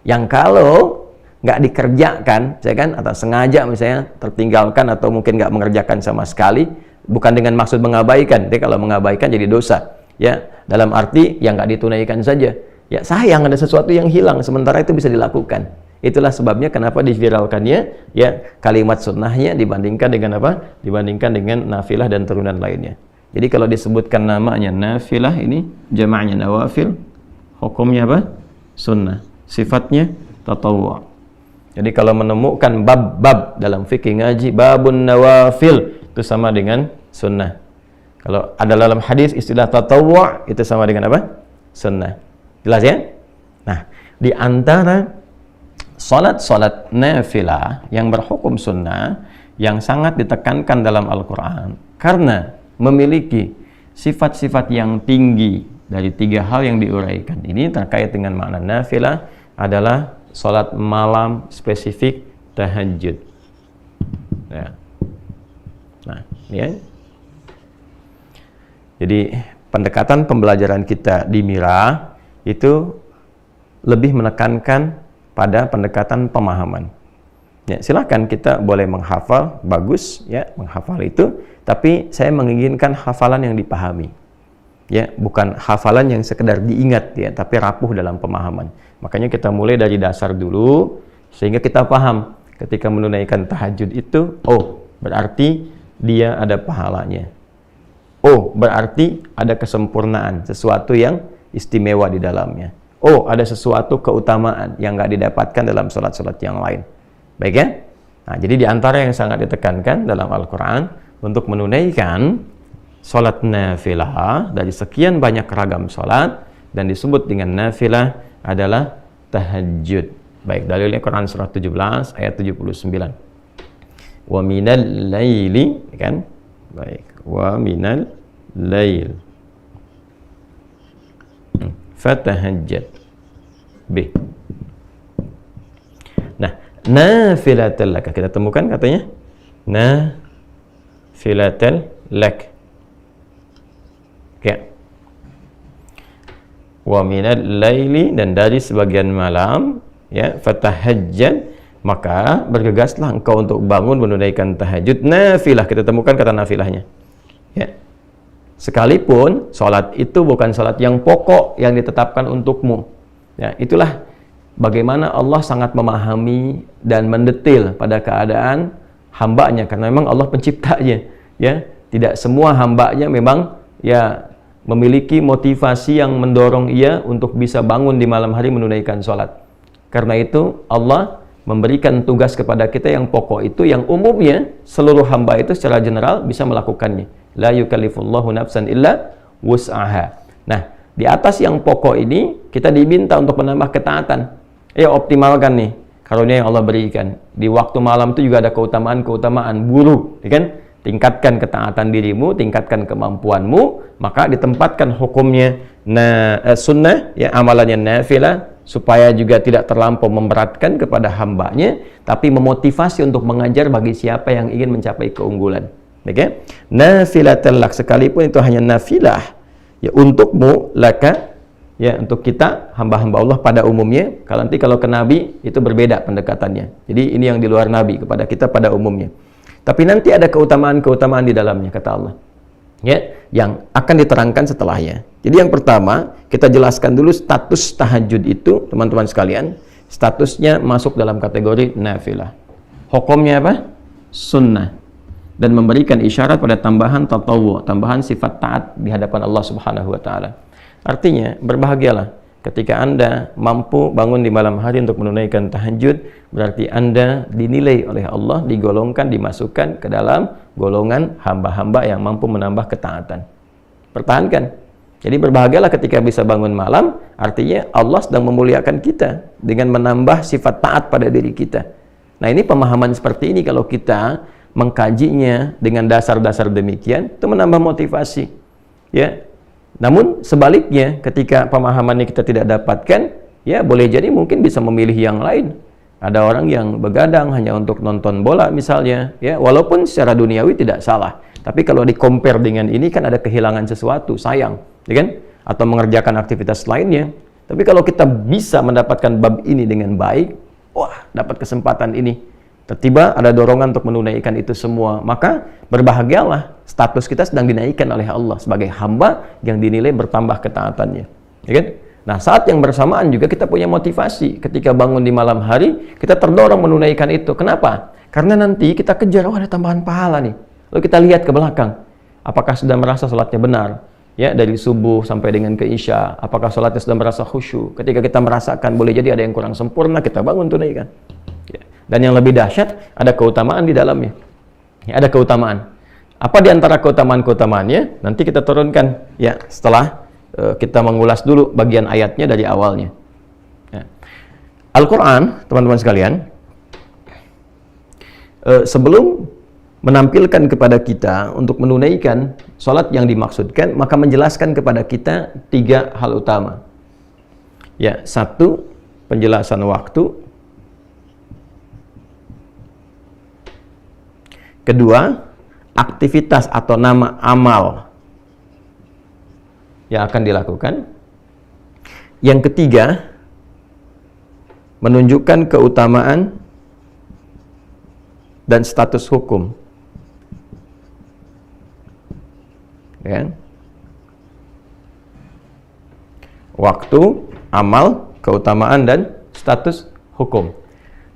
A: Yang kalau nggak dikerjakan, saya kan, atau sengaja misalnya tertinggalkan atau mungkin nggak mengerjakan sama sekali, bukan dengan maksud mengabaikan. Jadi kalau mengabaikan jadi dosa. Ya, dalam arti yang nggak ditunaikan saja. Ya, sayang ada sesuatu yang hilang, sementara itu bisa dilakukan. Itulah sebabnya kenapa diviralkannya ya kalimat sunnahnya dibandingkan dengan apa? Dibandingkan dengan nafilah dan turunan lainnya. Jadi kalau disebutkan namanya nafilah, ini jamaknya nawafil, hukumnya apa? Sunnah. Sifatnya tatawwu'. Jadi kalau menemukan bab-bab dalam fikih ngaji, babun nawafil, itu sama dengan sunnah. Kalau ada dalam hadis istilah tatawwu' itu sama dengan apa? Sunnah. Jelas ya? Nah, di antara salat-salat nafilah yang berhukum sunnah yang sangat ditekankan dalam Al-Quran karena memiliki sifat-sifat yang tinggi dari 3 hal yang diuraikan ini terkait dengan makna nafilah adalah salat malam spesifik tahajud. Ya. Nah, ini ya. Jadi pendekatan pembelajaran kita di Mira itu lebih menekankan pada pendekatan pemahaman. Ya, silakan kita boleh menghafal, bagus ya, menghafal itu, tapi saya menginginkan hafalan yang dipahami. Ya, bukan hafalan yang sekedar diingat ya, tapi rapuh dalam pemahaman. Makanya kita mulai dari dasar dulu sehingga kita paham ketika menunaikan tahajud itu, oh, berarti dia ada pahalanya. Oh, berarti ada kesempurnaan, sesuatu yang istimewa di dalamnya. Oh, ada sesuatu keutamaan yang nggak didapatkan dalam sholat-sholat yang lain. Baik ya? Nah, jadi di antara yang sangat ditekankan dalam Al-Quran untuk menunaikan sholat nafilah dari sekian banyak ragam sholat dan disebut dengan nafilah adalah tahajud. Baik, dalilnya Quran surah 17 ayat 79. Wa minal laili, kan? Baik, wa minal lail fatahajjad B. Nah, nafilatal lak kita temukan katanya nafilatal lak. Ya. Wa minal laili, dan dari sebagian malam ya, fatahajjad, maka bergegaslah engkau untuk bangun menunaikan tahajud. Nafilah, kita temukan kata nafilahnya. Ya. Sekalipun sholat itu bukan sholat yang pokok yang ditetapkan untukmu. Ya, itulah bagaimana Allah sangat memahami dan mendetil pada keadaan hambanya, karena memang Allah penciptanya. Ya, tidak semua hambanya memang ya memiliki motivasi yang mendorong ia untuk bisa bangun di malam hari menunaikan sholat. Karena itu Allah memberikan tugas kepada kita yang pokok itu, yang umumnya seluruh hamba itu secara general bisa melakukannya. La yukallifullahu nafsan illa wus'aha. Nah, di atas yang pokok ini kita diminta untuk menambah ketaatan. Optimalkan nih karunia yang Allah berikan. Di waktu malam itu juga ada keutamaan-keutamaan buruk, ya kan? Tingkatkan ketaatan dirimu, tingkatkan kemampuanmu, maka ditempatkan hukumnya sunnah, ya, amalannya nafilah, supaya juga tidak terlampau memberatkan kepada hambanya, tapi memotivasi untuk mengajar bagi siapa yang ingin mencapai keunggulan. Okay? Nafilatul lak, sekalipun itu hanya nafilah ya untukmu, laka ya untuk kita hamba-hamba Allah pada umumnya. Kalau ke Nabi itu berbeda pendekatannya. Jadi ini yang di luar Nabi, kepada kita pada umumnya. Tapi nanti ada keutamaan-keutamaan di dalamnya, kata Allah. Ya, yang akan diterangkan setelahnya. Jadi yang pertama, kita jelaskan dulu status tahajud itu, teman-teman sekalian. Statusnya masuk dalam kategori nafilah. Hukumnya apa? Sunnah. Dan memberikan isyarat pada tambahan tatawwu', tambahan sifat taat di hadapan Allah Subhanahu wa taala. Artinya, berbahagialah Ketika Anda mampu bangun di malam hari untuk menunaikan tahajud, berarti Anda dinilai oleh Allah, digolongkan, dimasukkan ke dalam golongan hamba-hamba yang mampu menambah ketaatan. Pertahankan. Jadi berbahagialah ketika bisa bangun malam, artinya Allah sedang memuliakan kita dengan menambah sifat taat pada diri kita. Nah, ini pemahaman seperti ini kalau kita mengkajinya dengan dasar-dasar demikian, itu menambah motivasi. Ya. Namun sebaliknya, ketika pemahamannya kita tidak dapatkan, ya boleh jadi mungkin bisa memilih yang lain. Ada orang yang begadang hanya untuk nonton bola misalnya, ya walaupun secara duniawi tidak salah. Tapi kalau di-compare dengan ini kan ada kehilangan sesuatu, sayang, ya kan? Atau mengerjakan aktivitas lainnya. Tapi kalau kita bisa mendapatkan bab ini dengan baik, wah, dapat kesempatan ini. Tiba-tiba ada dorongan untuk menunaikan itu semua, maka berbahagialah, status kita sedang dinaikkan oleh Allah sebagai hamba yang dinilai bertambah ketaatannya, ya kan? Nah, saat yang bersamaan juga kita punya motivasi ketika bangun di malam hari, kita terdorong menunaikan itu. Kenapa? Karena nanti kita kejar, oh ada tambahan pahala nih. Lalu kita lihat ke belakang, apakah sudah merasa sholatnya benar? Ya, dari subuh sampai dengan ke isya, apakah sholatnya sudah merasa khusyuk? Ketika kita merasakan boleh jadi ada yang kurang sempurna, kita bangun tunaikan. Ya. Dan yang lebih dahsyat, ada keutamaan di dalamnya. Ya, ada keutamaan. Apa di antara keutamaan-keutamaannya? Nanti kita turunkan ya setelah kita mengulas dulu bagian ayatnya dari awalnya. Ya. Al-Quran, teman-teman sekalian, sebelum menampilkan kepada kita untuk menunaikan sholat yang dimaksudkan, maka menjelaskan kepada kita 3 hal utama. Ya, 1, penjelasan waktu. Kedua, aktivitas atau nama amal yang akan dilakukan. Yang ketiga, menunjukkan keutamaan dan status hukum. Ya. Waktu, amal, keutamaan, dan status hukum.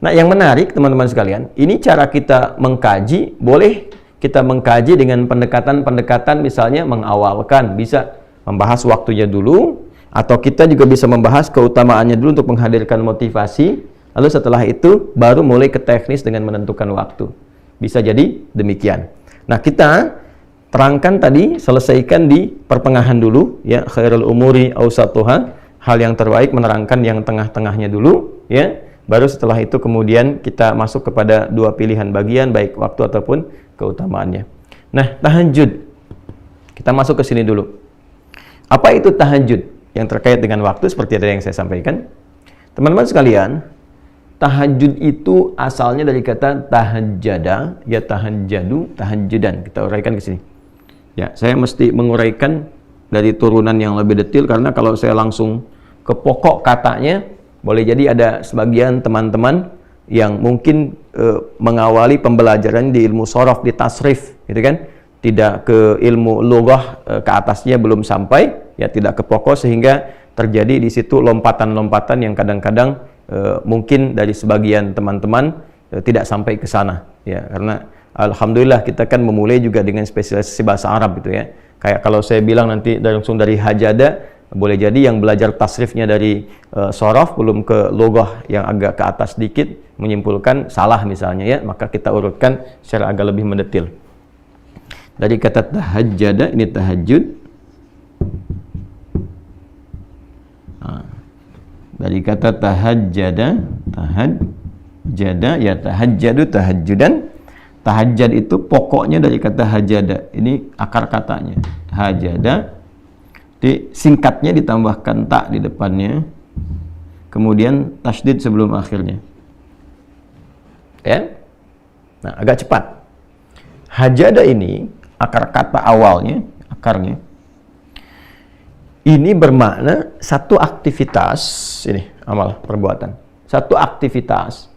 A: Nah, yang menarik teman-teman sekalian, ini cara kita mengkaji, boleh kita mengkaji dengan pendekatan-pendekatan, misalnya mengawalkan, bisa membahas waktunya dulu, atau kita juga bisa membahas keutamaannya dulu untuk menghadirkan motivasi, lalu setelah itu baru mulai ke teknis dengan menentukan waktu. Bisa jadi demikian. Nah, kita terangkan tadi, selesaikan di pertengahan dulu, ya, khairul umuri awsatuha, hal yang terbaik menerangkan yang tengah-tengahnya dulu, ya. Baru setelah itu kemudian kita masuk kepada 2 pilihan bagian, baik waktu ataupun keutamaannya. Nah, tahajud. Kita masuk ke sini dulu. Apa itu tahajud? Yang terkait dengan waktu seperti tadi yang saya sampaikan. Teman-teman sekalian, tahajud itu asalnya dari kata tahajjada, ya tahajjadu, tahajjudan. Kita uraikan ke sini. Ya, saya mesti menguraikan dari turunan yang lebih detail karena kalau saya langsung ke pokok katanya, boleh jadi ada sebagian teman-teman yang mungkin mengawali pembelajaran di ilmu shorof, di tasrif, gitu kan? Tidak ke ilmu lughah, ke atasnya belum sampai, ya tidak ke pokok, sehingga terjadi di situ lompatan-lompatan yang kadang-kadang mungkin dari sebagian teman-teman tidak sampai ke sana, ya, karena alhamdulillah kita kan memulai juga dengan spesialisasi bahasa Arab gitu ya. Kayak kalau saya bilang nanti langsung dari hajada, boleh jadi yang belajar tasrifnya dari shorof belum ke lughah yang agak ke atas sedikit, menyimpulkan salah misalnya, ya, maka kita urutkan secara agak lebih mendetil. Dari kata tahajjada, ini tahajud. Dari kata tahajjada, tahajjada, ya tahajjadu, tahajjudan. Tahajjad itu pokoknya dari kata hajada. Ini akar katanya. Hajada. Singkatnya ditambahkan tak di depannya, kemudian tasydid sebelum akhirnya, ya. Nah, agak cepat. Hajada ini akar kata awalnya, akarnya ini bermakna satu aktivitas, ini amal perbuatan, satu aktivitas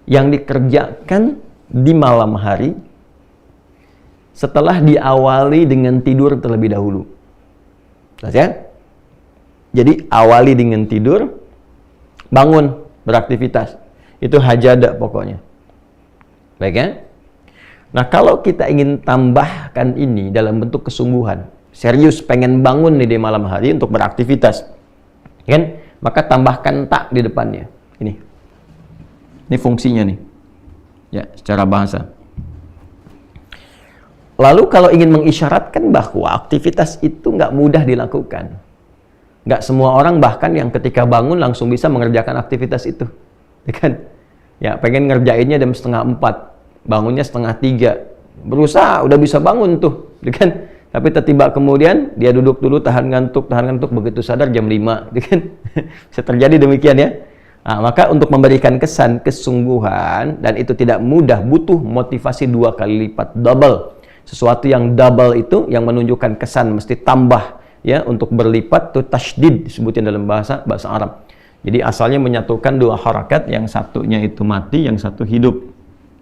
A: yang dikerjakan di malam hari setelah diawali dengan tidur terlebih dahulu. Ya? Jadi awali dengan tidur, bangun, beraktivitas. Itu hajada pokoknya. Baik ya? Nah, kalau kita ingin tambahkan ini dalam bentuk kesungguhan, serius pengen bangun nih di malam hari untuk beraktivitas,
B: kan? Maka tambahkan tak di depannya. Ini fungsinya nih, ya, secara bahasa. Lalu kalau ingin mengisyaratkan bahwa aktivitas itu nggak mudah dilakukan, nggak semua orang bahkan yang ketika bangun langsung bisa mengerjakan aktivitas itu, ya kan? Ya, pengen ngerjainnya jam 3:30, bangunnya 2:30, berusaha udah bisa bangun tuh, ya kan? Tapi tiba-tiba kemudian dia duduk dulu, tahan ngantuk, begitu sadar jam 5, ya kan? Bisa terjadi demikian ya. Nah, maka untuk memberikan kesan kesungguhan, dan itu tidak mudah, butuh motivasi 2 kali lipat, double. Sesuatu yang double itu yang menunjukkan kesan mesti tambah, ya, untuk berlipat, itu tasydid disebutin dalam bahasa Arab. Jadi asalnya menyatukan 2 harakat, yang satunya itu mati, yang satu hidup,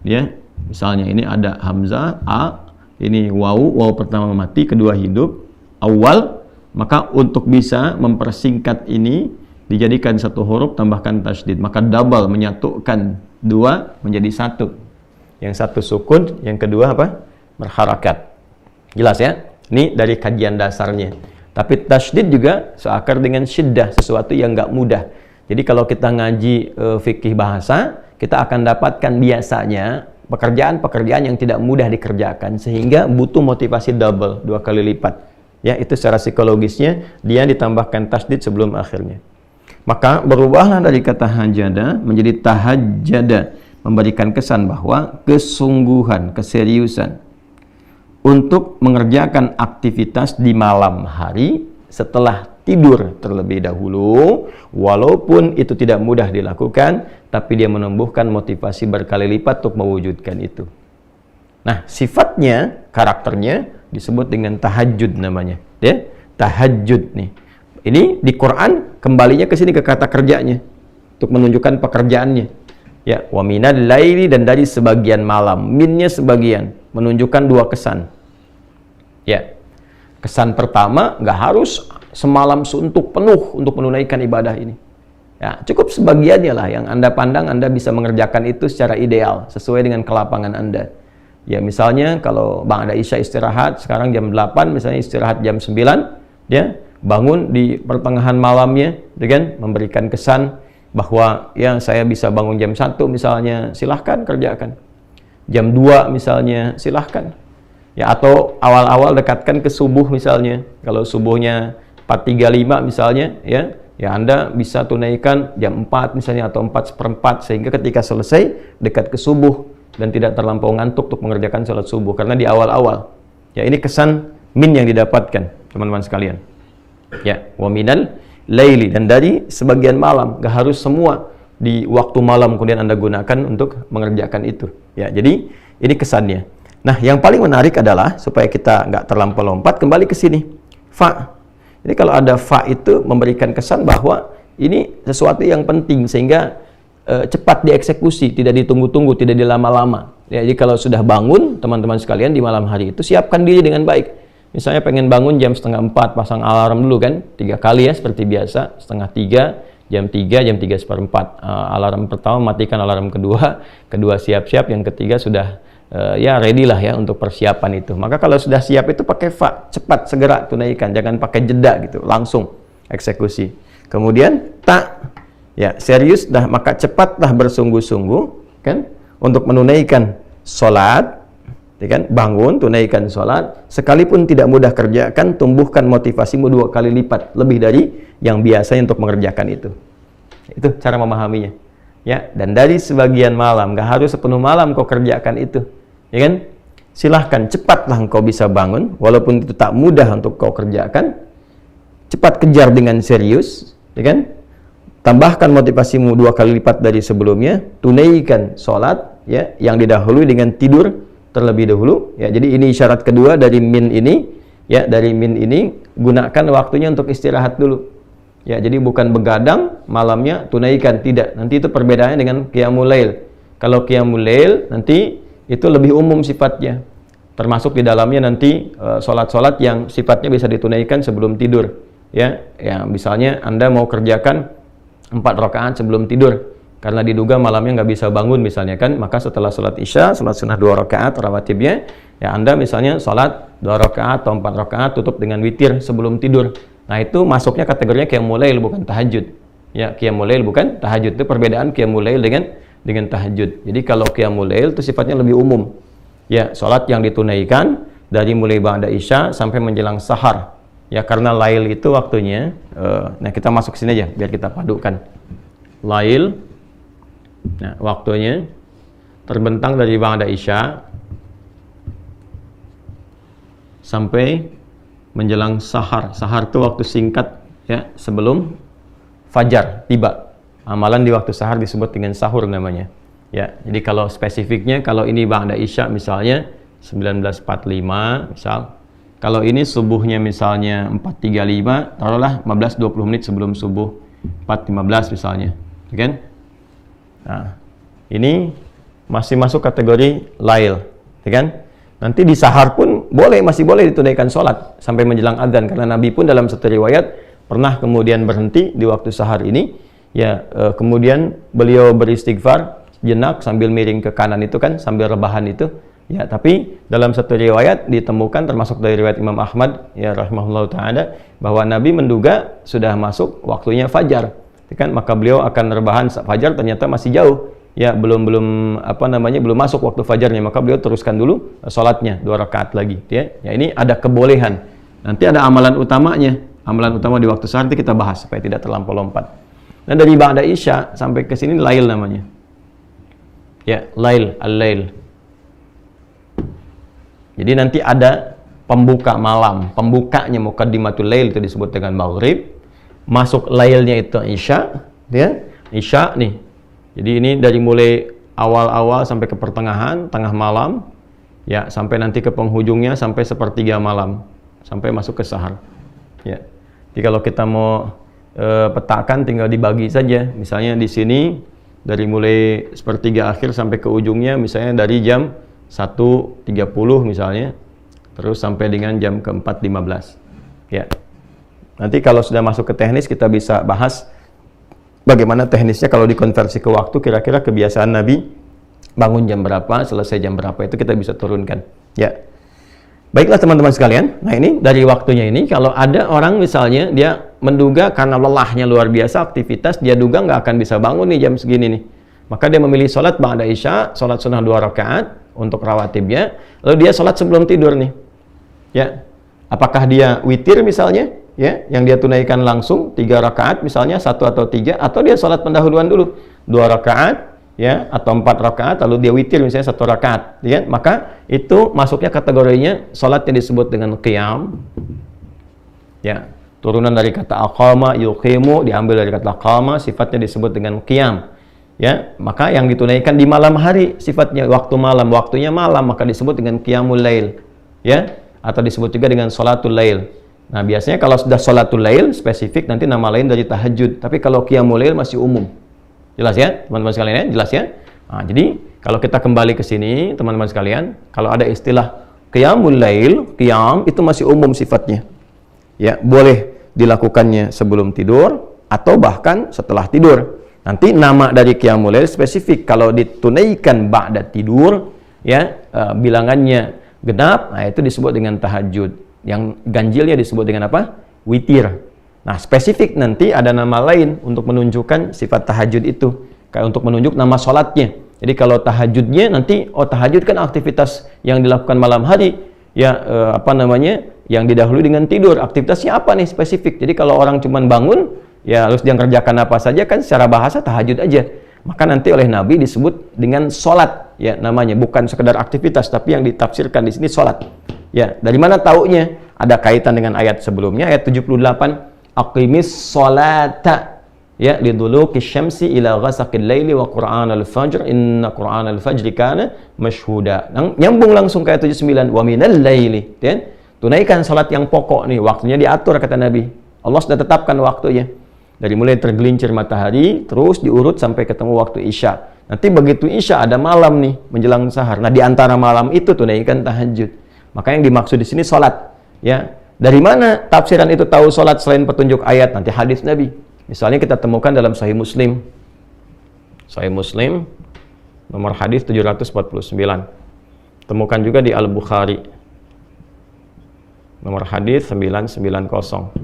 B: ya. Misalnya ini ada hamzah a, ini waw pertama mati, kedua hidup, awal. Maka untuk bisa mempersingkat ini dijadikan satu huruf, tambahkan tasydid, maka double, menyatukan 2 menjadi 1. Yang satu sukun, yang kedua apa? Berharakat. Jelas ya? Ini dari kajian dasarnya. Tapi tasydid juga seakar dengan syiddah, sesuatu yang nggak mudah. Jadi kalau kita ngaji fikih bahasa, kita akan dapatkan biasanya pekerjaan-pekerjaan yang tidak mudah dikerjakan, sehingga butuh motivasi double, 2 kali lipat. Ya, itu secara psikologisnya dia ditambahkan tasydid sebelum akhirnya. Maka berubahlah dari kata hajada menjadi tahajjada, memberikan kesan bahwa kesungguhan, keseriusan untuk mengerjakan aktivitas di malam hari setelah tidur terlebih dahulu, walaupun itu tidak mudah dilakukan, tapi dia menumbuhkan motivasi berkali lipat untuk mewujudkan itu. Nah, sifatnya, karakternya disebut dengan tahajud namanya, ya. Tahajud nih. Ini di Quran kembalinya ke sini, ke kata kerjanya untuk menunjukkan pekerjaannya. Ya, wa minal laili, dan dari sebagian malam. Minnya sebagian, menunjukkan 2 kesan. Ya. Kesan pertama, nggak harus semalam suntuk penuh untuk menunaikan ibadah ini. Ya, cukup sebagiannya lah yang Anda pandang Anda bisa mengerjakan itu secara ideal, sesuai dengan kelapangan Anda. Ya, misalnya kalau Bang ada Isya istirahat, sekarang jam 8, misalnya istirahat jam 9, ya, bangun di pertengahan malamnya, dengan memberikan kesan bahwa ya saya bisa bangun jam 1 misalnya, silahkan kerjakan. Jam 2 misalnya, silahkan. Ya, atau awal-awal dekatkan ke subuh misalnya. Kalau subuhnya 4:35 misalnya, ya Anda bisa tunaikan jam 4 misalnya, atau 4:15, sehingga ketika selesai dekat ke subuh dan tidak terlampau ngantuk untuk mengerjakan sholat subuh, karena di awal-awal. Ya, ini kesan min yang didapatkan, teman-teman sekalian. Ya, wa minal laili, dan dari sebagian malam, gak harus semua di waktu malam kemudian Anda gunakan untuk mengerjakan itu. Ya, jadi ini kesannya. Nah, yang paling menarik adalah supaya kita nggak terlampau lompat, kembali ke sini. Fa. Jadi kalau ada fa itu memberikan kesan bahwa ini sesuatu yang penting, sehingga cepat dieksekusi, tidak ditunggu-tunggu, tidak dilama-lama. Ya, jadi kalau sudah bangun, teman-teman sekalian, di malam hari itu siapkan diri dengan baik. Misalnya pengen bangun jam 3:30, pasang alarm dulu kan, 3 kali ya seperti biasa, 2:30, jam 3, jam 3:04. Alarm pertama matikan, alarm kedua siap-siap, yang ketiga sudah ya ready lah ya untuk persiapan itu. Maka kalau sudah siap itu pakai fa, cepat segera tunaikan, jangan pakai jeda gitu, langsung eksekusi. Kemudian tak, ya serius dah, maka cepatlah bersungguh-sungguh kan untuk menunaikan sholat, ya kan, bangun tunaikan sholat, sekalipun tidak mudah kerjakan, tumbuhkan motivasimu 2 kali lipat lebih dari yang biasanya untuk mengerjakan itu. Itu cara memahaminya. Ya, dan dari sebagian malam, gak harus sepenuh malam kau kerjakan itu. Ya kan? Silahkan, cepatlah engkau bisa bangun, walaupun itu tak mudah untuk kau kerjakan. Cepat kejar dengan serius, ya kan? Tambahkan motivasimu 2 kali lipat dari sebelumnya, tunaikan sholat, ya, yang didahului dengan tidur terlebih dahulu. Ya, jadi ini isyarat kedua dari min ini, ya, dari min ini gunakan waktunya untuk istirahat dulu. Ya, jadi bukan begadang malamnya tunaikan, tidak. Nanti itu perbedaannya dengan qiyamul lail. Kalau qiyamul lail nanti itu lebih umum sifatnya, termasuk di dalamnya nanti sholat-sholat yang sifatnya bisa ditunaikan sebelum tidur, ya misalnya Anda mau kerjakan 4 rakaat sebelum tidur karena diduga malamnya nggak bisa bangun misalnya kan, maka setelah sholat isya, sholat sunnah 2 rakaat rawatibnya, ya Anda misalnya sholat 2 rakaat atau 4 rakaat tutup dengan witir sebelum tidur. Nah, itu masuknya kategorinya qiyamul lail bukan tahajud. Ya, qiyamul lail bukan tahajud. Itu perbedaan qiyamul lail dengan tahajud. Jadi kalau qiyamul lail itu sifatnya lebih umum. Ya, salat yang ditunaikan dari mulai ba'da isya sampai menjelang sahar. Ya, karena lail itu waktunya nah kita masuk sini aja biar kita padukan. Lail, nah waktunya terbentang dari ba'da isya sampai menjelang sahar. Sahar itu waktu singkat ya sebelum fajar tiba. Amalan di waktu sahar disebut dengan sahur namanya. Ya, jadi kalau spesifiknya kalau ini ba'da isya misalnya 19.45 misal. Kalau ini subuhnya misalnya 4.35, taruhlah 15-20 menit sebelum subuh 4.15 misalnya. Kan? Nah, ini masih masuk kategori lail, kan? Nanti di sahar pun masih boleh ditunaikan sholat sampai menjelang adzan, karena Nabi pun dalam satu riwayat pernah kemudian berhenti di waktu sahar ini, ya kemudian beliau beristighfar jenak sambil miring ke kanan itu kan, sambil rebahan itu. Ya, tapi dalam satu riwayat ditemukan termasuk dari riwayat Imam Ahmad ya rahimahullah taala bahwa Nabi menduga sudah masuk waktunya fajar. Kan maka beliau akan rebahan fajar, ternyata masih jauh. Ya, belum masuk waktu fajarnya, maka beliau teruskan dulu salatnya 2 rakaat lagi, ya. Ya, ini ada kebolehan. Nanti ada amalan utamanya. Amalan utama di waktu sahar nanti kita bahas supaya tidak terlampau lompat. Dan dari ba'da isya sampai ke sini lail namanya. Ya, lail, al-lail. Jadi nanti ada pembuka malam, pembukanya muqaddimatul lail itu disebut dengan maghrib. Masuk lailnya itu isya, ya. Isya nih. Jadi ini dari mulai awal-awal sampai ke pertengahan, tengah malam, ya, sampai nanti ke penghujungnya sampai 1/3 malam, sampai masuk ke sahar. Ya. Jadi kalau kita mau petakan tinggal dibagi saja. Misalnya di sini dari mulai 1/3 akhir sampai ke ujungnya misalnya dari jam 1.30 misalnya, terus sampai dengan jam ke-4.15. Ya. Nanti kalau sudah masuk ke teknis kita bisa bahas bagaimana teknisnya kalau dikonversi ke waktu, kira-kira kebiasaan Nabi bangun jam berapa, selesai jam berapa, itu kita bisa turunkan. Ya. Baiklah teman-teman sekalian. Nah, ini dari waktunya ini kalau ada orang misalnya dia menduga karena lelahnya luar biasa aktivitas, dia duga nggak akan bisa bangun nih jam segini nih. Maka dia memilih sholat ba'da isya, sholat sunnah 2 rakaat untuk rawatibnya, lalu dia sholat sebelum tidur nih. Ya. Apakah dia witir misalnya, ya, yang dia tunaikan langsung 3 rakaat misalnya, 1 atau 3, atau dia sholat pendahuluan dulu 2 rakaat, ya, atau 4 rakaat, lalu dia witir misalnya 1 rakaat, ya, maka itu masuknya kategorinya sholat yang disebut dengan qiyam. Ya, turunan dari kata aqama, yuqimu, diambil dari kata aqama, sifatnya disebut dengan qiyam. Ya, maka yang ditunaikan di malam hari sifatnya waktu malam, waktunya malam, maka disebut dengan qiyamul lail, ya, atau disebut juga dengan sholatul lail. Nah, biasanya kalau sudah sholatul lail spesifik nanti nama lain dari tahajud, tapi kalau qiyamul lail masih umum. Jelas ya, teman-teman sekalian ya? Jelas ya? Nah, jadi kalau kita kembali ke sini, teman-teman sekalian, kalau ada istilah qiyamul lail, qiyam itu masih umum sifatnya. Ya, boleh dilakukannya sebelum tidur atau bahkan setelah tidur. Nanti nama dari qiyamul lail spesifik. Kalau ditunaikan ba'da tidur, ya, bilangannya genap, nah itu disebut dengan tahajud. Yang ganjilnya disebut dengan apa? Witir. Nah, spesifik nanti ada nama lain untuk menunjukkan sifat tahajud itu. Kayak untuk menunjuk nama sholatnya. Jadi kalau tahajudnya nanti, tahajud kan aktivitas yang dilakukan malam hari. Ya, yang didahului dengan tidur. Aktivitasnya apa nih spesifik? Jadi kalau orang cuma bangun, ya harus dia kerjakan apa saja kan secara bahasa tahajud aja. Maka nanti oleh Nabi disebut dengan sholat, ya namanya, bukan sekedar aktivitas, tapi yang ditafsirkan di sini sholat. Ya, dari mana taunya? Ada kaitan dengan ayat sebelumnya, ayat 78, aqimis sholata, ya, liduluki syamsi ila ghasaqil laili wa qur'anal fajr, inna qur'anal fajri kana mashhuda. Nyambung langsung ke ayat 79, wa minal laili, ya. Tunaikan sholat yang pokok nih, waktunya diatur kata Nabi. Allah sudah tetapkan waktunya. Dari mulai tergelincir matahari, terus diurut sampai ketemu waktu isya. Nanti begitu isya ada malam nih, menjelang sahar. Nah, di antara malam itu tunaikan tahajud. Maka yang dimaksud di sini sholat. Ya, dari mana tafsiran itu tahu sholat selain petunjuk ayat? Nanti hadis Nabi. Misalnya kita temukan dalam Sahih Muslim. Sahih Muslim, nomor hadis 749. Temukan juga di Al-Bukhari. Nomor hadis 990.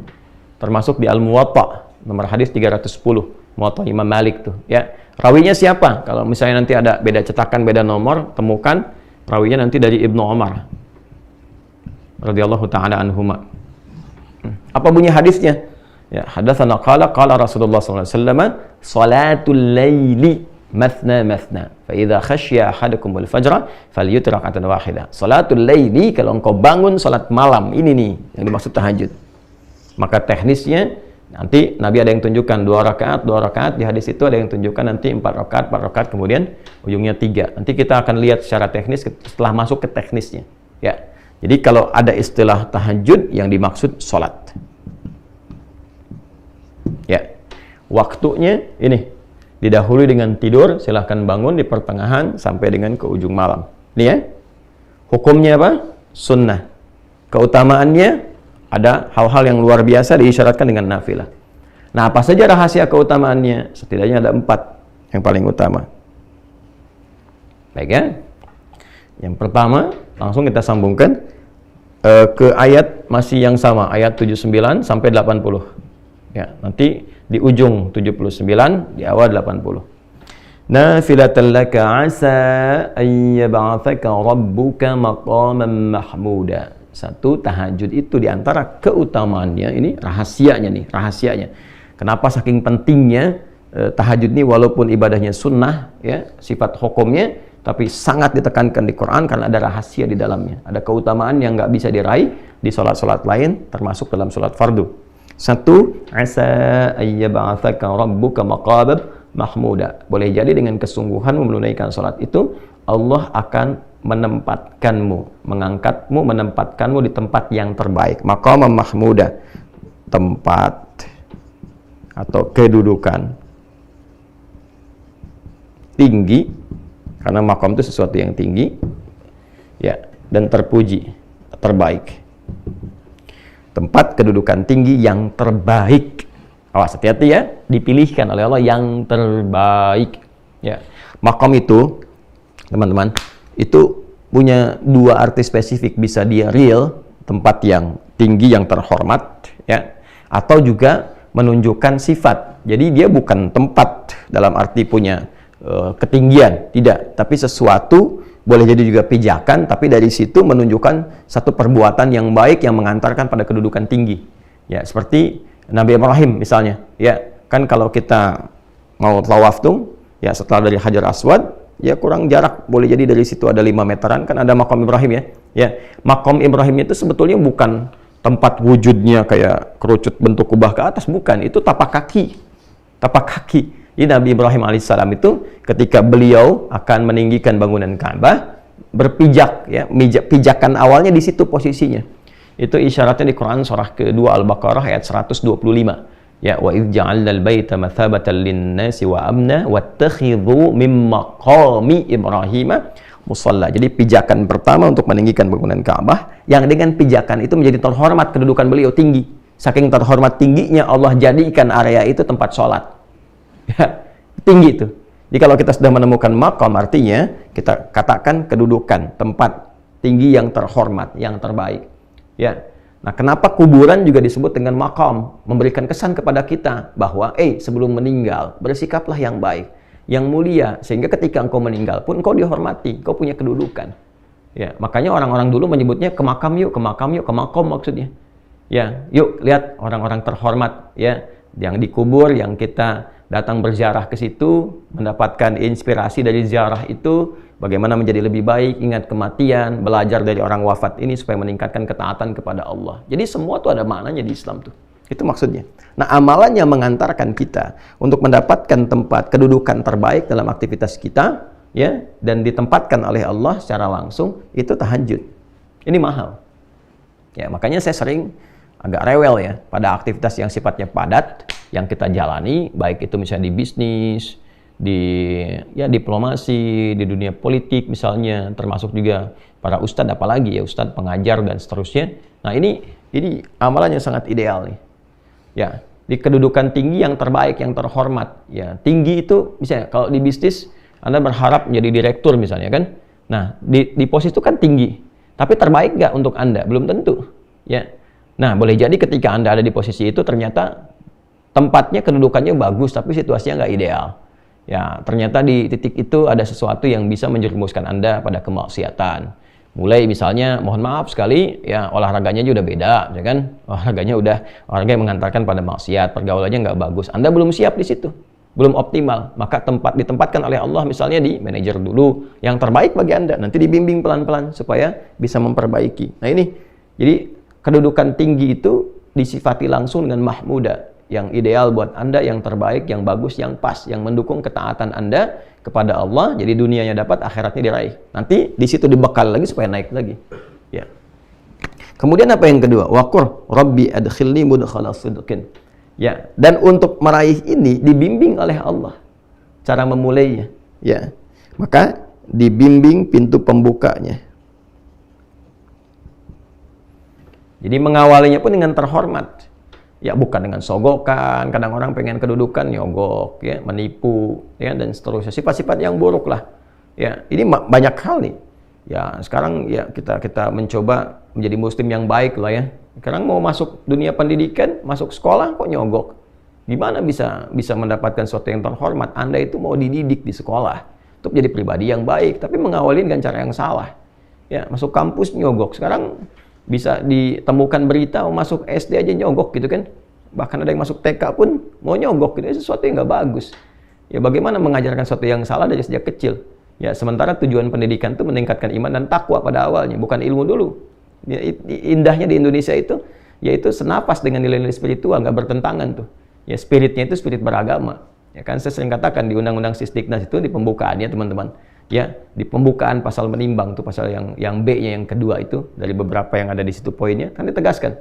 B: termasuk di Al-Muwatta, nomor hadis 310, Muwatta Imam Malik tuh, ya. Rawinya siapa? Kalau misalnya nanti ada beda cetakan, beda nomor, temukan rawinya nanti dari Ibnu Umar radhiyallahu taala anhuma. Apa bunyi hadisnya? Ya, hadatsana qala Rasulullah sallallahu alaihi wasallam, salatul laili mathna mathna, fa idza khasya ahadukum al-fajr falyutir rak'atan wahidah. Salatul laili, kalau engkau bangun salat malam, ini nih yang dimaksud tahajud. Maka teknisnya nanti Nabi ada yang tunjukkan 2 rakaat, di hadis itu ada yang tunjukkan nanti 4 rakaat, kemudian ujungnya 3. Nanti kita akan lihat secara teknis setelah masuk ke teknisnya. Ya. Jadi kalau ada istilah tahajud yang dimaksud salat. Ya. Waktunya ini didahului dengan tidur, silahkan bangun di pertengahan sampai dengan ke ujung malam. Ini ya. Hukumnya apa? Sunnah. Keutamaannya ada hal-hal yang luar biasa diisyaratkan dengan nafilah. Nah, apa saja rahasia keutamaannya? Setidaknya ada 4 yang paling utama. Baik ya. Yang pertama, langsung kita sambungkan ke ayat masih yang sama, ayat 79 sampai 80. Ya, nanti di ujung 79, di awal 80. Nafilatan laka asa an yab'athaka rabbuka maqaman mahmuda. Satu, tahajud itu diantara keutamaannya, ini rahasianya. Kenapa saking pentingnya tahajud ini, walaupun ibadahnya sunnah, ya, sifat hukumnya, tapi sangat ditekankan di Quran karena ada rahasia di dalamnya. Ada keutamaan yang nggak bisa diraih di sholat-sholat lain, termasuk dalam sholat fardu. Satu, asa ayyab'athaka rabbuka maqaman mahmuda. Boleh jadi dengan kesungguhan menunaikan sholat itu, Allah akan menempatkanmu di tempat yang terbaik. Maqaman mahmuda, tempat atau kedudukan tinggi, karena maqam itu sesuatu yang tinggi, ya, dan terpuji, terbaik. Tempat kedudukan tinggi yang terbaik. Awas, hati-hati ya, dipilihkan oleh Allah yang terbaik. Ya, maqam itu, teman-teman, itu punya 2 arti spesifik. Bisa dia real, tempat yang tinggi, yang terhormat, ya, atau juga menunjukkan sifat. Jadi dia bukan tempat dalam arti punya ketinggian, tidak, tapi sesuatu, boleh jadi juga pijakan, tapi dari situ menunjukkan satu perbuatan yang baik yang mengantarkan pada kedudukan tinggi. Ya, seperti Nabi Ibrahim misalnya, ya, kan kalau kita mau tawaf tuh, ya, setelah dari Hajar Aswad, ya, kurang jarak, boleh jadi dari situ ada 5 meteran, kan ada maqam Ibrahim, ya. Ya, maqam Ibrahim itu sebetulnya bukan tempat wujudnya kayak kerucut bentuk kubah ke atas, bukan, itu tapak kaki. Jadi Nabi Ibrahim alaihissalam itu ketika beliau akan meninggikan bangunan Ka'bah, berpijak, ya, pijakan awalnya di situ posisinya. Itu isyaratnya di Quran surah kedua Al-Baqarah ayat 125. Ya, wa idz ja'alnal baita mathabatan lin-nasi wa amna wattakhidhu min maqami Ibrahim musalla. Jadi pijakan pertama untuk meninggikan bangunan Ka'bah, yang dengan pijakan itu menjadi terhormat, kedudukan beliau tinggi. Saking terhormat tingginya, Allah jadikan area itu tempat sholat. Ya, tinggi itu. Jadi kalau kita sudah menemukan maqam, artinya kita katakan kedudukan, tempat tinggi yang terhormat, yang terbaik. Ya. Nah, kenapa kuburan juga disebut dengan maqam? Memberikan kesan kepada kita bahwa sebelum meninggal bersikaplah yang baik, yang mulia, sehingga ketika engkau meninggal pun engkau dihormati, engkau punya kedudukan. Ya, makanya orang-orang dulu menyebutnya ke makam maksudnya. Ya, yuk lihat orang-orang terhormat, ya, yang dikubur, yang kita datang berziarah ke situ, mendapatkan inspirasi dari ziarah itu, bagaimana menjadi lebih baik, ingat kematian, belajar dari orang wafat ini supaya meningkatkan ketaatan kepada Allah. Jadi semua tuh ada maknanya di Islam tuh. Itu maksudnya. Nah, amalannya mengantarkan kita untuk mendapatkan tempat kedudukan terbaik dalam aktivitas kita, ya, dan ditempatkan oleh Allah secara langsung, itu tahajud. Ini mahal. Ya, makanya saya sering agak rewel ya pada aktivitas yang sifatnya padat yang kita jalani, baik itu misalnya di bisnis, di diplomasi, di dunia politik misalnya, termasuk juga para ustadz, apalagi ya ustadz pengajar dan seterusnya. Nah, ini amalan yang sangat ideal nih. Ya, di kedudukan tinggi yang terbaik, yang terhormat. Ya, tinggi itu misalnya kalau di bisnis Anda berharap menjadi direktur misalnya kan. Nah, di posisi itu kan tinggi. Tapi terbaik nggak untuk Anda? Belum tentu. Ya. Nah, boleh jadi ketika Anda ada di posisi itu ternyata tempatnya, kedudukannya bagus, tapi situasinya nggak ideal. Ya, ternyata di titik itu ada sesuatu yang bisa menjerumuskan Anda pada kemaksiatan. Mulai misalnya, mohon maaf sekali, ya olahraganya juga udah beda, ya kan? Olahraganya udah olahraga yang mengantarkan pada maksiat, pergaulannya nggak bagus. Anda belum siap di situ, belum optimal. Maka ditempatkan oleh Allah misalnya di manajer dulu, yang terbaik bagi Anda. Nanti dibimbing pelan-pelan supaya bisa memperbaiki. Nah ini, jadi kedudukan tinggi itu disifati langsung dengan mahmuda, yang ideal buat Anda, yang terbaik, yang bagus, yang pas, yang mendukung ketaatan Anda kepada Allah. Jadi dunianya dapat, akhiratnya diraih. Nanti di situ dibekal lagi supaya naik lagi. Ya. Kemudian apa yang kedua? Waqur Rabbi adkhilni mudkhala sidqin. Ya, dan untuk meraih ini dibimbing oleh Allah cara memulainya. Ya. Maka dibimbing pintu pembukanya. Jadi mengawalinya pun dengan terhormat. Ya, bukan dengan sogokan. Kadang orang pengen kedudukan, nyogok, ya, menipu, ya, dan seterusnya. Sifat-sifat yang buruk lah. Ya, ini banyak hal nih. Ya, sekarang ya kita mencoba menjadi muslim yang baik lah ya. Sekarang mau masuk dunia pendidikan, masuk sekolah kok nyogok. Gimana bisa mendapatkan sesuatu yang terhormat? Anda itu mau dididik di sekolah untuk jadi pribadi yang baik, tapi mengawali dengan cara yang salah. Ya, masuk kampus nyogok. Sekarang bisa ditemukan berita masuk SD aja nyogok gitu kan. Bahkan ada yang masuk TK pun mau nyogok gitu. Itu sesuatu yang nggak bagus. Ya, bagaimana mengajarkan sesuatu yang salah dari sejak kecil? Ya, sementara tujuan pendidikan itu meningkatkan iman dan takwa pada awalnya, bukan ilmu dulu. Ya, indahnya di Indonesia itu yaitu senapas dengan nilai-nilai spiritual, nggak bertentangan tuh. Ya, spiritnya itu spirit beragama. Ya kan, saya sering katakan di Undang-Undang Sisdiknas itu di pembukaannya teman-teman. Ya, di pembukaan pasal menimbang tuh, pasal yang B-nya yang kedua itu, dari beberapa yang ada di situ poinnya, kan ditegaskan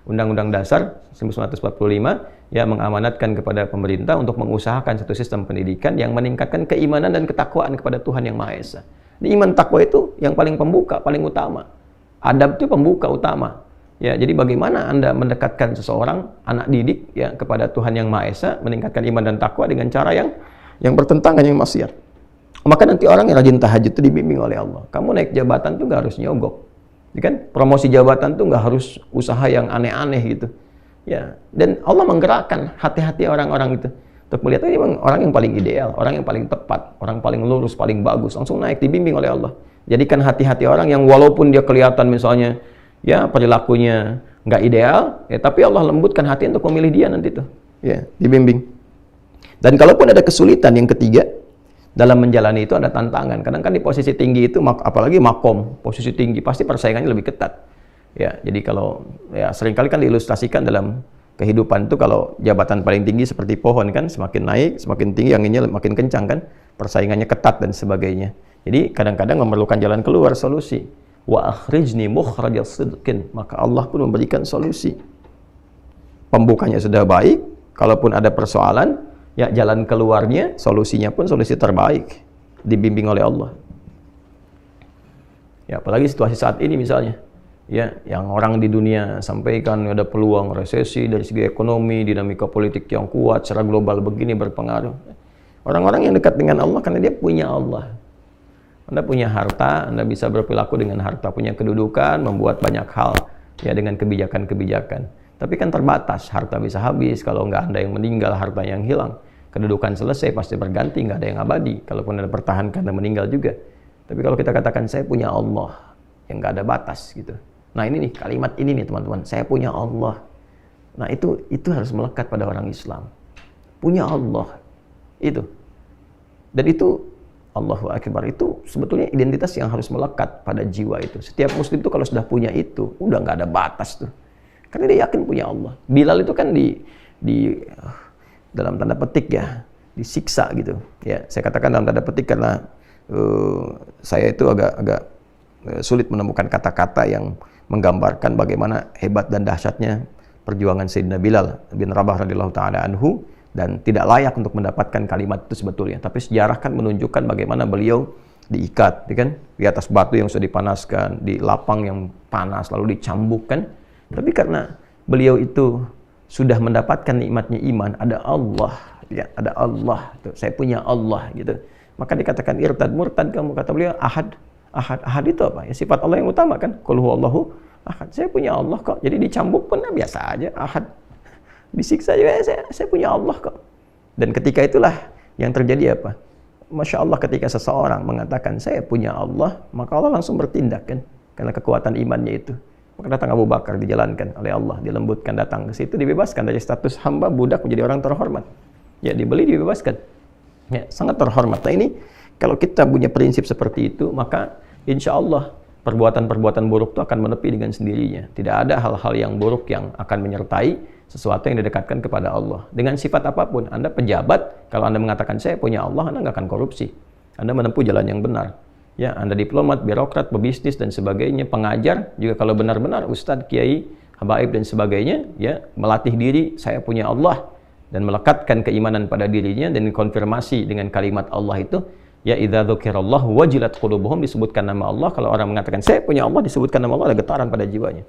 B: Undang-Undang Dasar 1945 ya mengamanatkan kepada pemerintah untuk mengusahakan satu sistem pendidikan yang meningkatkan keimanan dan ketakwaan kepada Tuhan Yang Maha Esa. Ini iman takwa itu yang paling pembuka, paling utama. Adab itu pembuka utama. Ya, jadi bagaimana Anda mendekatkan seseorang, anak didik ya kepada Tuhan Yang Maha Esa, meningkatkan iman dan takwa dengan cara yang bertentangan yang maksiat. Maka nanti orang yang rajin tahajud itu dibimbing oleh Allah. Kamu naik jabatan tuh nggak harus nyogok, ya kan? Promosi jabatan tuh nggak harus usaha yang aneh-aneh gitu. Ya, dan Allah menggerakkan hati-hati orang-orang itu untuk melihat ini memang orang yang paling ideal, orang yang paling tepat, orang paling lurus, paling bagus, langsung naik dibimbing oleh Allah. Jadikan hati-hati orang yang walaupun dia kelihatan misalnya ya perilakunya nggak ideal, ya tapi Allah lembutkan hati untuk memilih dia nanti tuh. Ya, dibimbing. Dan kalaupun ada kesulitan yang ketiga, dalam menjalani itu ada tantangan. Kadang kan di posisi tinggi itu, apalagi makom, posisi tinggi, pasti persaingannya lebih ketat. Ya, jadi kalau ya seringkali kan diilustrasikan dalam kehidupan itu kalau jabatan paling tinggi seperti pohon kan, semakin naik, semakin tinggi anginnya makin kencang kan, persaingannya ketat dan sebagainya. Jadi kadang-kadang memerlukan jalan keluar, solusi. Wa akhrijni mukhrajas sidqin, maka Allah pun memberikan solusi. Pembukanya sudah baik, kalaupun ada persoalan, ya jalan keluarnya, solusinya pun solusi terbaik, dibimbing oleh Allah. Ya, apalagi situasi saat ini misalnya, ya yang orang di dunia sampaikan ada peluang resesi dari segi ekonomi, dinamika politik yang kuat secara global begini berpengaruh. Orang-orang yang dekat dengan Allah karena dia punya Allah. Anda punya harta, Anda bisa berperilaku dengan harta, punya kedudukan, membuat banyak hal ya dengan kebijakan-kebijakan. Tapi kan terbatas, harta bisa habis, kalau nggak Anda yang meninggal, harta yang hilang. Kedudukan selesai, pasti berganti, nggak ada yang abadi. Kalaupun Anda pertahankan dan meninggal juga. Tapi kalau kita katakan, saya punya Allah, yang nggak ada batas gitu. Nah ini nih, kalimat ini nih teman-teman, saya punya Allah. Nah itu harus melekat pada orang Islam. Punya Allah, itu. Dan itu, Allahu Akbar, itu sebetulnya identitas yang harus melekat pada jiwa itu. Setiap muslim itu kalau sudah punya itu, udah nggak ada batas tuh. Karena dia yakin punya Allah. Bilal itu kan dalam tanda petik ya, disiksa gitu. Ya, saya katakan dalam tanda petik karena saya itu agak sulit menemukan kata-kata yang menggambarkan bagaimana hebat dan dahsyatnya perjuangan Sayyidina Bilal bin Rabah radhiyallahu taala anhu, dan tidak layak untuk mendapatkan kalimat itu sebetulnya. Tapi sejarah kan menunjukkan bagaimana beliau diikat, ya kan, di atas batu yang sudah dipanaskan, di lapang yang panas, lalu dicambukkan. Tapi karena beliau itu sudah mendapatkan nikmatnya iman, ada Allah, ya, ada Allah, tuh, saya punya Allah gitu. Maka dikatakan irtad murtad kamu, kata beliau ahad itu apa? Ya sifat Allah yang utama kan. Qul huwallahu Ahad, saya punya Allah kok. Jadi dicambuk pun biasa aja, Ahad. Disiksa juga, saya punya Allah kok. Dan ketika itulah yang terjadi apa? Masya Allah, ketika seseorang mengatakan saya punya Allah, maka Allah langsung bertindak kan, karena kekuatan imannya itu. Maka datang Abu Bakar, dijalankan oleh Allah, dilembutkan, datang ke situ, dibebaskan dari status hamba budak menjadi orang terhormat. Ya, dibeli, dibebaskan. Ya, sangat terhormat. Nah ini, kalau kita punya prinsip seperti itu, maka insya Allah perbuatan-perbuatan buruk itu akan menepi dengan sendirinya. Tidak ada hal-hal yang buruk yang akan menyertai sesuatu yang didekatkan kepada Allah. Dengan sifat apapun, Anda pejabat, kalau Anda mengatakan saya punya Allah, Anda nggak akan korupsi. Anda menempuh jalan yang benar. Ya, Anda diplomat, birokrat, pebisnis dan sebagainya, pengajar, juga kalau benar-benar ustadz, kiai, habaib dan sebagainya, ya, melatih diri saya punya Allah dan melekatkan keimanan pada dirinya dan konfirmasi dengan kalimat Allah itu, ya idza dzukirallahu wajilat qulubuhum, disebutkan nama Allah. Kalau orang mengatakan saya punya Allah, disebutkan nama Allah, ada getaran pada jiwanya.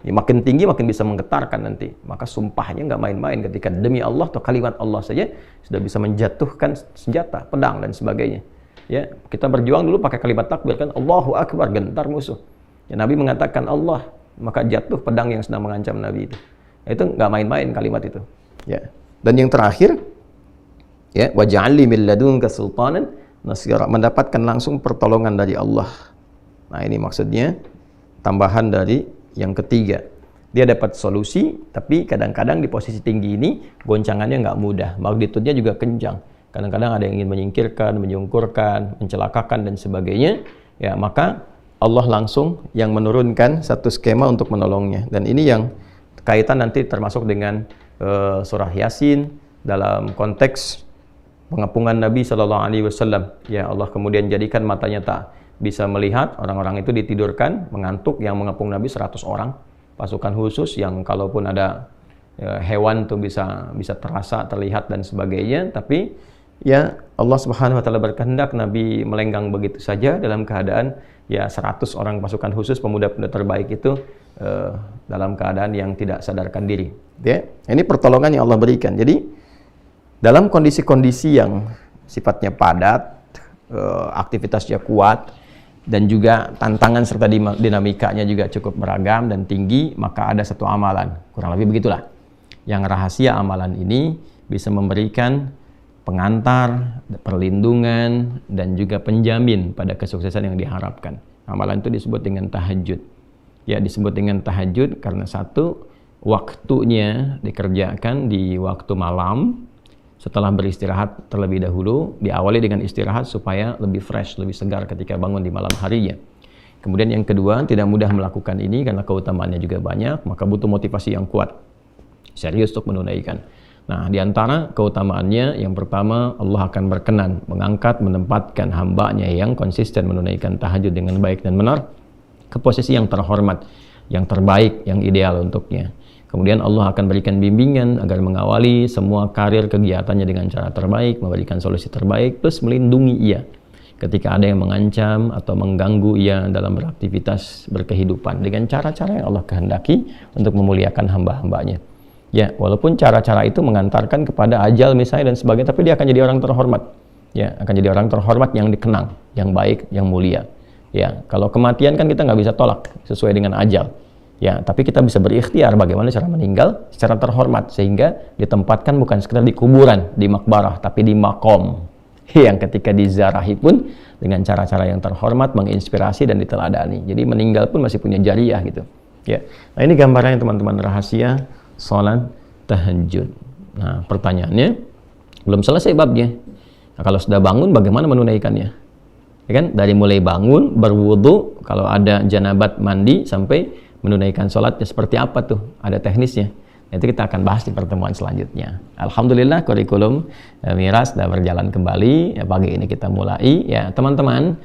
B: Ya, makin tinggi makin bisa menggetarkan nanti. Maka sumpahnya nggak main-main ketika demi Allah atau kalimat Allah saja sudah bisa menjatuhkan senjata, pedang dan sebagainya. Ya, kita berjuang dulu pakai kalimat takbir kan, Allahu Akbar, gentar musuh. Ya, Nabi mengatakan Allah, maka jatuh pedang yang sedang mengancam Nabi itu. Ya, itu nggak main-main kalimat itu. Ya. Dan yang terakhir, ya, waj'alni min ladunka sultanan nasira, mendapatkan langsung pertolongan dari Allah. Nah, ini maksudnya tambahan dari yang ketiga. Dia dapat solusi, tapi kadang-kadang di posisi tinggi ini goncangannya nggak mudah. Magnitudenya juga kencang. Kadang-kadang ada yang ingin menyingkirkan, menyungkurkan, mencelakakan dan sebagainya. Ya, maka Allah langsung yang menurunkan satu skema untuk menolongnya. Dan ini yang kaitan nanti termasuk dengan surah Yasin dalam konteks pengepungan Nabi Shallallahu Alaihi Wasallam. Ya, Allah kemudian jadikan matanya tak bisa melihat, orang-orang itu ditidurkan, mengantuk, yang mengepung Nabi 100 orang, pasukan khusus yang kalaupun ada hewan tuh bisa terasa, terlihat dan sebagainya. Tapi ya Allah Subhanahu wa taala berkehendak Nabi melenggang begitu saja dalam keadaan ya 100 orang pasukan khusus pemuda-pemuda terbaik itu dalam keadaan yang tidak sadarkan diri. Ya, ini pertolongan yang Allah berikan. Jadi dalam kondisi-kondisi yang sifatnya padat, aktivitasnya kuat, dan juga tantangan serta dinamikanya juga cukup beragam dan tinggi, maka ada satu amalan, kurang lebih begitulah, yang rahasia amalan ini bisa memberikan pengantar, perlindungan, dan juga penjamin pada kesuksesan yang diharapkan. Amalan itu disebut dengan tahajud. Ya, disebut dengan tahajud karena satu, waktunya dikerjakan di waktu malam, setelah beristirahat terlebih dahulu, diawali dengan istirahat supaya lebih fresh, lebih segar ketika bangun di malam harinya. Kemudian yang kedua, tidak mudah melakukan ini karena keutamaannya juga banyak, maka butuh motivasi yang kuat, serius untuk menunaikan. Nah, di antara keutamaannya, yang pertama, Allah akan berkenan mengangkat, menempatkan hambanya yang konsisten menunaikan tahajud dengan baik dan benar ke posisi yang terhormat, yang terbaik, yang ideal untuknya. Kemudian Allah akan berikan bimbingan agar mengawali semua karir kegiatannya dengan cara terbaik, memberikan solusi terbaik, plus melindungi ia ketika ada yang mengancam atau mengganggu ia dalam beraktivitas berkehidupan dengan cara-cara yang Allah kehendaki untuk memuliakan hamba-hambanya. Ya, walaupun cara-cara itu mengantarkan kepada ajal misalnya dan sebagainya, tapi dia akan jadi orang terhormat. Ya, akan jadi orang terhormat yang dikenang, yang baik, yang mulia. Ya, kalau kematian kan kita nggak bisa tolak sesuai dengan ajal. Ya, tapi kita bisa berikhtiar bagaimana cara meninggal secara terhormat, sehingga ditempatkan bukan sekedar di kuburan, di makbarah, tapi di makom yang ketika dizarahi pun dengan cara-cara yang terhormat, menginspirasi dan diteladani. Jadi meninggal pun masih punya jariah gitu. Ya, nah ini gambarannya teman-teman, rahasia sholat tahajud. Nah, pertanyaannya, belum selesai babnya. Nah, kalau sudah bangun bagaimana menunaikannya? Ya kan, dari mulai bangun, berwudu, kalau ada janabat mandi, sampai menunaikan sholatnya seperti apa tuh? Ada teknisnya. Itu kita akan bahas di pertemuan selanjutnya. Alhamdulillah kurikulum Mira sudah berjalan kembali. Ya, pagi ini kita mulai. Ya, teman-teman,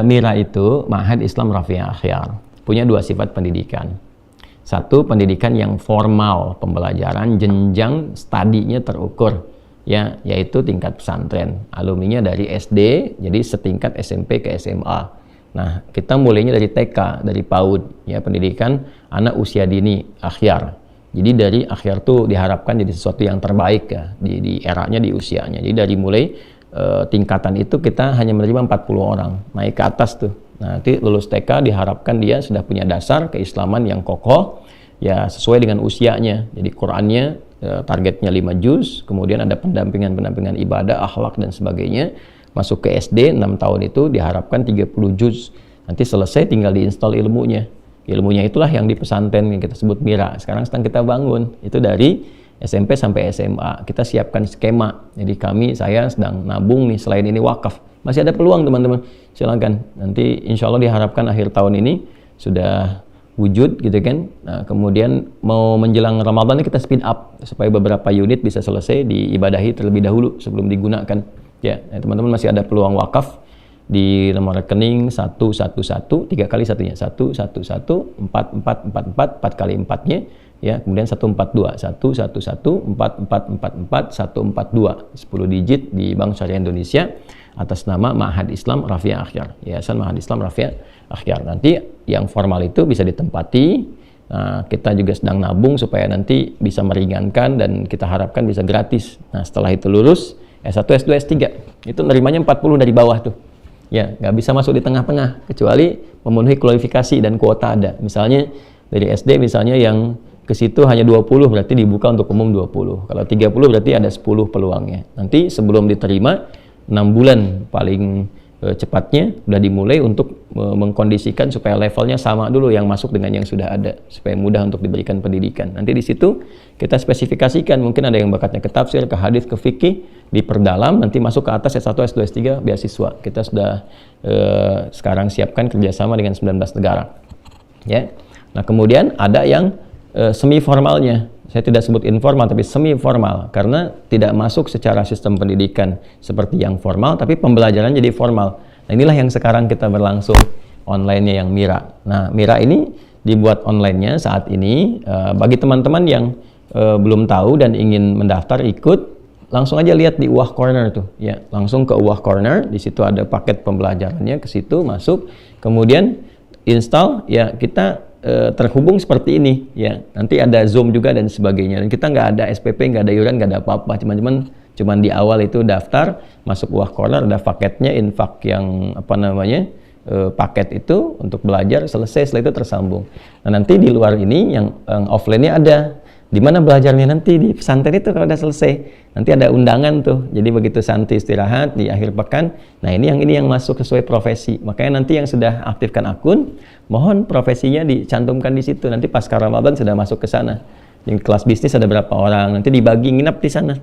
B: Mira itu Ma'had Islam Rafi'ah Akhyar. Punya dua sifat pendidikan. Satu, pendidikan yang formal, pembelajaran jenjang studinya terukur. Ya, yaitu tingkat pesantren. Alumninya dari SD, jadi setingkat SMP ke SMA. Nah, kita mulainya dari TK, dari PAUD, ya, pendidikan anak usia dini, akhyar. Jadi dari akhyar tuh diharapkan jadi sesuatu yang terbaik ya, di eranya, di usianya. Jadi dari mulai tingkatan itu kita hanya menerima 40 orang, naik ke atas tuh, Nah, nanti lulus TK diharapkan dia sudah punya dasar keislaman yang kokoh, ya sesuai dengan usianya. Jadi Qurannya targetnya 5 juz, kemudian ada pendampingan ibadah, akhlak dan sebagainya. Masuk ke SD 6 tahun itu diharapkan 30 juz. Nanti selesai tinggal diinstal ilmunya. Ilmunya itulah yang di pesantren yang kita sebut Mira. Sekarang sedang kita bangun. Itu dari SMP sampai SMA. Kita siapkan skema. Jadi saya sedang nabung nih, selain ini wakaf. Masih ada peluang teman-teman. Silakan. Nanti insya Allah diharapkan akhir tahun ini sudah wujud gitu kan. Nah, kemudian mau menjelang Ramadan ini kita speed up supaya beberapa unit bisa selesai diibadahi terlebih dahulu sebelum digunakan. Ya, teman-teman masih ada peluang wakaf di nomor rekening 111 3 kali satunya 111 4444 4 kali 4-nya ya, kemudian 142 111 4444 142 10 digit di Bank Syariah Indonesia atas nama Ma'had Islam Rafiah Akhyar, Yayasan Ma'had Islam Rafiah Akhyar. Nanti yang formal itu bisa ditempati. Nah, kita juga sedang nabung supaya nanti bisa meringankan dan kita harapkan bisa gratis. Nah, setelah itu lulus S1, S2, S3 itu nerimanya 40 dari bawah tuh. Ya, nggak bisa masuk di tengah-tengah kecuali memenuhi kualifikasi dan kuota ada. Misalnya dari SD misalnya yang ke situ hanya 20 berarti dibuka untuk umum 20. Kalau 30 berarti ada 10 peluangnya. Nanti sebelum diterima 6 bulan paling cepatnya udah dimulai untuk mengkondisikan supaya levelnya sama dulu yang masuk dengan yang sudah ada supaya mudah untuk diberikan pendidikan. Nanti di situ kita spesifikasikan, mungkin ada yang bakatnya ke tafsir, ke hadis, ke fikih, diperdalam, nanti masuk ke atas S1, S2, S3 beasiswa. Kita sudah sekarang siapkan kerjasama dengan 19 negara. Ya. Nah, kemudian ada yang semi formalnya. Saya tidak sebut informal tapi semi formal karena tidak masuk secara sistem pendidikan seperti yang formal tapi pembelajaran jadi formal. Nah, inilah yang sekarang kita berlangsung online-nya yang Mira. Nah, Mira ini dibuat online-nya saat ini bagi teman-teman yang belum tahu dan ingin mendaftar ikut, langsung aja lihat di Uwah Corner tuh ya, langsung ke Uwah Corner, di situ ada paket pembelajarannya, ke situ masuk, kemudian install ya, kita terhubung seperti ini ya, nanti ada Zoom juga dan sebagainya, dan kita nggak ada SPP, nggak ada iuran, nggak ada apa-apa, cuman di awal itu daftar masuk Uwah Corner, ada paketnya infak yang paket itu untuk belajar, selesai, setelah itu tersambung. Nah, nanti di luar ini yang offline-nya ada. Di mana belajarnya nanti di pesantren itu kalau udah selesai. Nanti ada undangan tuh. Jadi begitu santai istirahat di akhir pekan. Nah, ini yang masuk sesuai profesi. Makanya nanti yang sudah aktifkan akun, mohon profesinya dicantumkan di situ. Nanti pasca Ramadan sudah masuk ke sana. Di kelas bisnis ada berapa orang, nanti dibagi nginap di sana.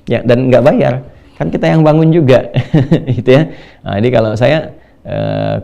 B: Ya, dan nggak bayar. Kan kita yang bangun juga. Gitu ya. Nah, jadi kalau saya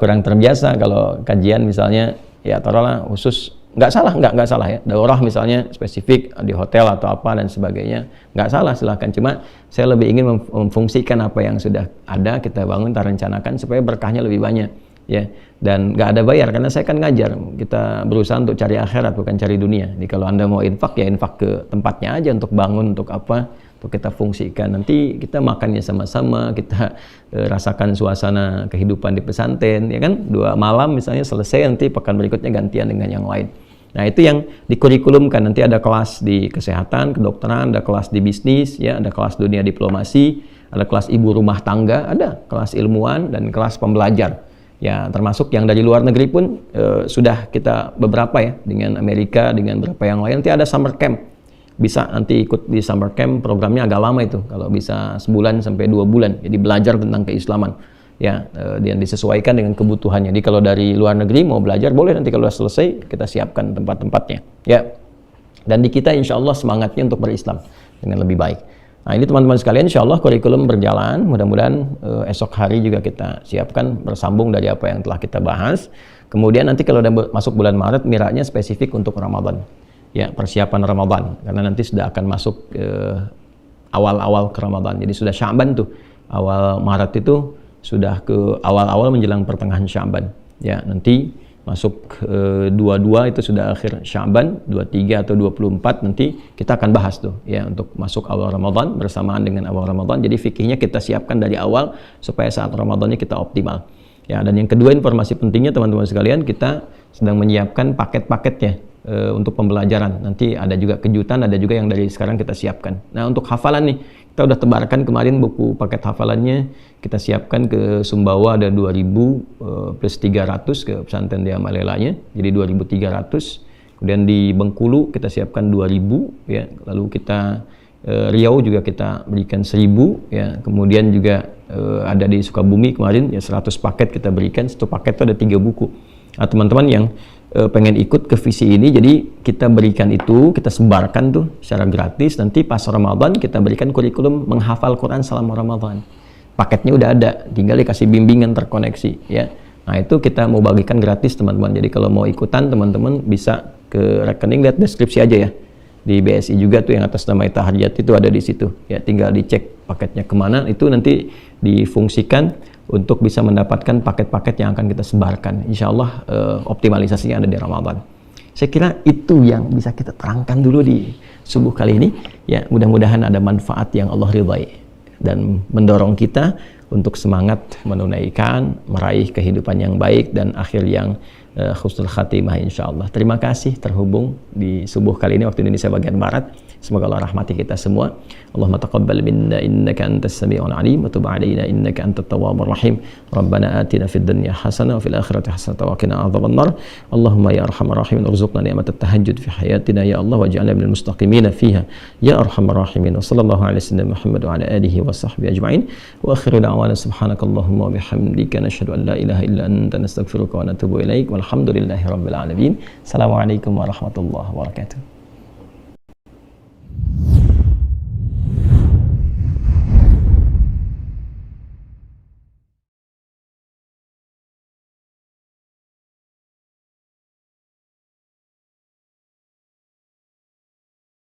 B: kurang terbiasa kalau kajian misalnya ya taruhlah khusus, nggak salah ya, daurah misalnya spesifik di hotel atau apa dan sebagainya, nggak salah, silahkan. Cuma saya lebih ingin memfungsikan apa yang sudah ada, kita bangun, kita rencanakan supaya berkahnya lebih banyak ya, dan nggak ada bayar karena saya kan ngajar, kita berusaha untuk cari akhirat bukan cari dunia. Jadi kalau Anda mau infak ya infak ke tempatnya aja, untuk bangun, untuk apa, untuk kita fungsikan. Nanti kita makannya sama-sama, kita rasakan suasana kehidupan di pesantren, ya kan? 2 malam misalnya selesai, nanti pekan berikutnya gantian dengan yang lain. Nah, itu yang dikurikulumkan. Nanti ada kelas di kesehatan, kedokteran, ada kelas di bisnis, ya, ada kelas dunia diplomasi, ada kelas ibu rumah tangga, ada kelas ilmuwan dan kelas pembelajar. Ya, termasuk yang dari luar negeri pun sudah kita beberapa ya, dengan Amerika, dengan beberapa yang lain. Nanti ada summer camp. Bisa nanti ikut di summer camp, programnya agak lama itu, kalau bisa sebulan sampai 2 bulan. Jadi belajar tentang keislaman ya, dan disesuaikan dengan kebutuhannya. Jadi kalau dari luar negeri mau belajar boleh, nanti kalau sudah selesai kita siapkan tempat-tempatnya ya. Dan di kita insya Allah semangatnya untuk berislam dengan lebih baik. Nah, ini teman-teman sekalian, insya Allah kurikulum berjalan, mudah-mudahan esok hari juga kita siapkan bersambung dari apa yang telah kita bahas. Kemudian nanti kalau udah masuk bulan Maret, Miranya spesifik untuk Ramadan ya, persiapan Ramadan, karena nanti sudah akan masuk awal-awal ke Ramadan. Jadi sudah Sya'ban tuh, awal Maret itu sudah ke awal-awal menjelang pertengahan Sya'ban ya. Nanti masuk 22 itu sudah akhir Sya'ban, 23 atau 24 nanti kita akan bahas tuh ya, untuk masuk awal Ramadan bersamaan dengan awal Ramadan. Jadi fikihnya kita siapkan dari awal supaya saat Ramadannya kita optimal ya. Dan yang kedua, informasi pentingnya teman-teman sekalian, kita sedang menyiapkan paket-paketnya untuk pembelajaran. Nanti ada juga kejutan, ada juga yang dari sekarang kita siapkan. Nah, untuk hafalan nih, kita Kita udah tebarkan kemarin buku paket hafalannya, kita siapkan ke Sumbawa ada 2.000 plus 300 ke pesantren di Amalelanya, jadi 2.300. Kemudian di Bengkulu kita siapkan 2.000 ya, lalu kita Riau juga kita berikan 1.000 ya, kemudian juga ada di Sukabumi kemarin ya 100 paket kita berikan, satu paket itu ada 3 buku. Nah, teman-teman yang pengen ikut ke visi ini, jadi kita berikan itu, kita sebarkan tuh secara gratis, nanti pas Ramadan kita berikan kurikulum menghafal Quran selama Ramadan. Paketnya udah ada, tinggal dikasih bimbingan terkoneksi ya. Nah, itu kita mau bagikan gratis teman-teman. Jadi kalau mau ikutan teman-teman bisa ke rekening, lihat deskripsi aja ya. Di BSI juga tuh yang atas nama Tahajat itu ada di situ. Ya, tinggal dicek paketnya kemana, itu nanti difungsikan untuk bisa mendapatkan paket-paket yang akan kita sebarkan. Insya Allah optimalisasinya ada di Ramadan. Saya kira itu yang bisa kita terangkan dulu di subuh kali ini. Ya, mudah-mudahan ada manfaat yang Allah ridhai dan mendorong kita untuk semangat menunaikan, meraih kehidupan yang baik dan akhir yang husnul khatimah insyaallah. Terima kasih terhubung di subuh kali ini waktu Indonesia bagian Barat. Semoga Allah rahmati kita semua. Allahumma taqabbal minna innaka antas sami'ul alim wa tub 'alaina innaka antat tawwabur rahim. Rabbana atina fid dunya hasanah wa fil akhirati hasanah wa qina adzabannar. Allahumma ya arhamar rahimin urzuqna ni'matat tahajjud fi hayatina ya Allah waj'alna minal mustaqimin fiha ya arhamar rahimin. Wa sallallahu ala sayyidina Muhammad wa ala alihi wa sahbihi ajma'in. Wa akhiru da'wana subhanakallahumma wa bihamdika nashhadu an la ilaha illa anta nastaghfiruka wa natubu ilaik. Walhamdulillahi rabbil alamin. Assalamualaikum warahmatullahi wabarakatuh.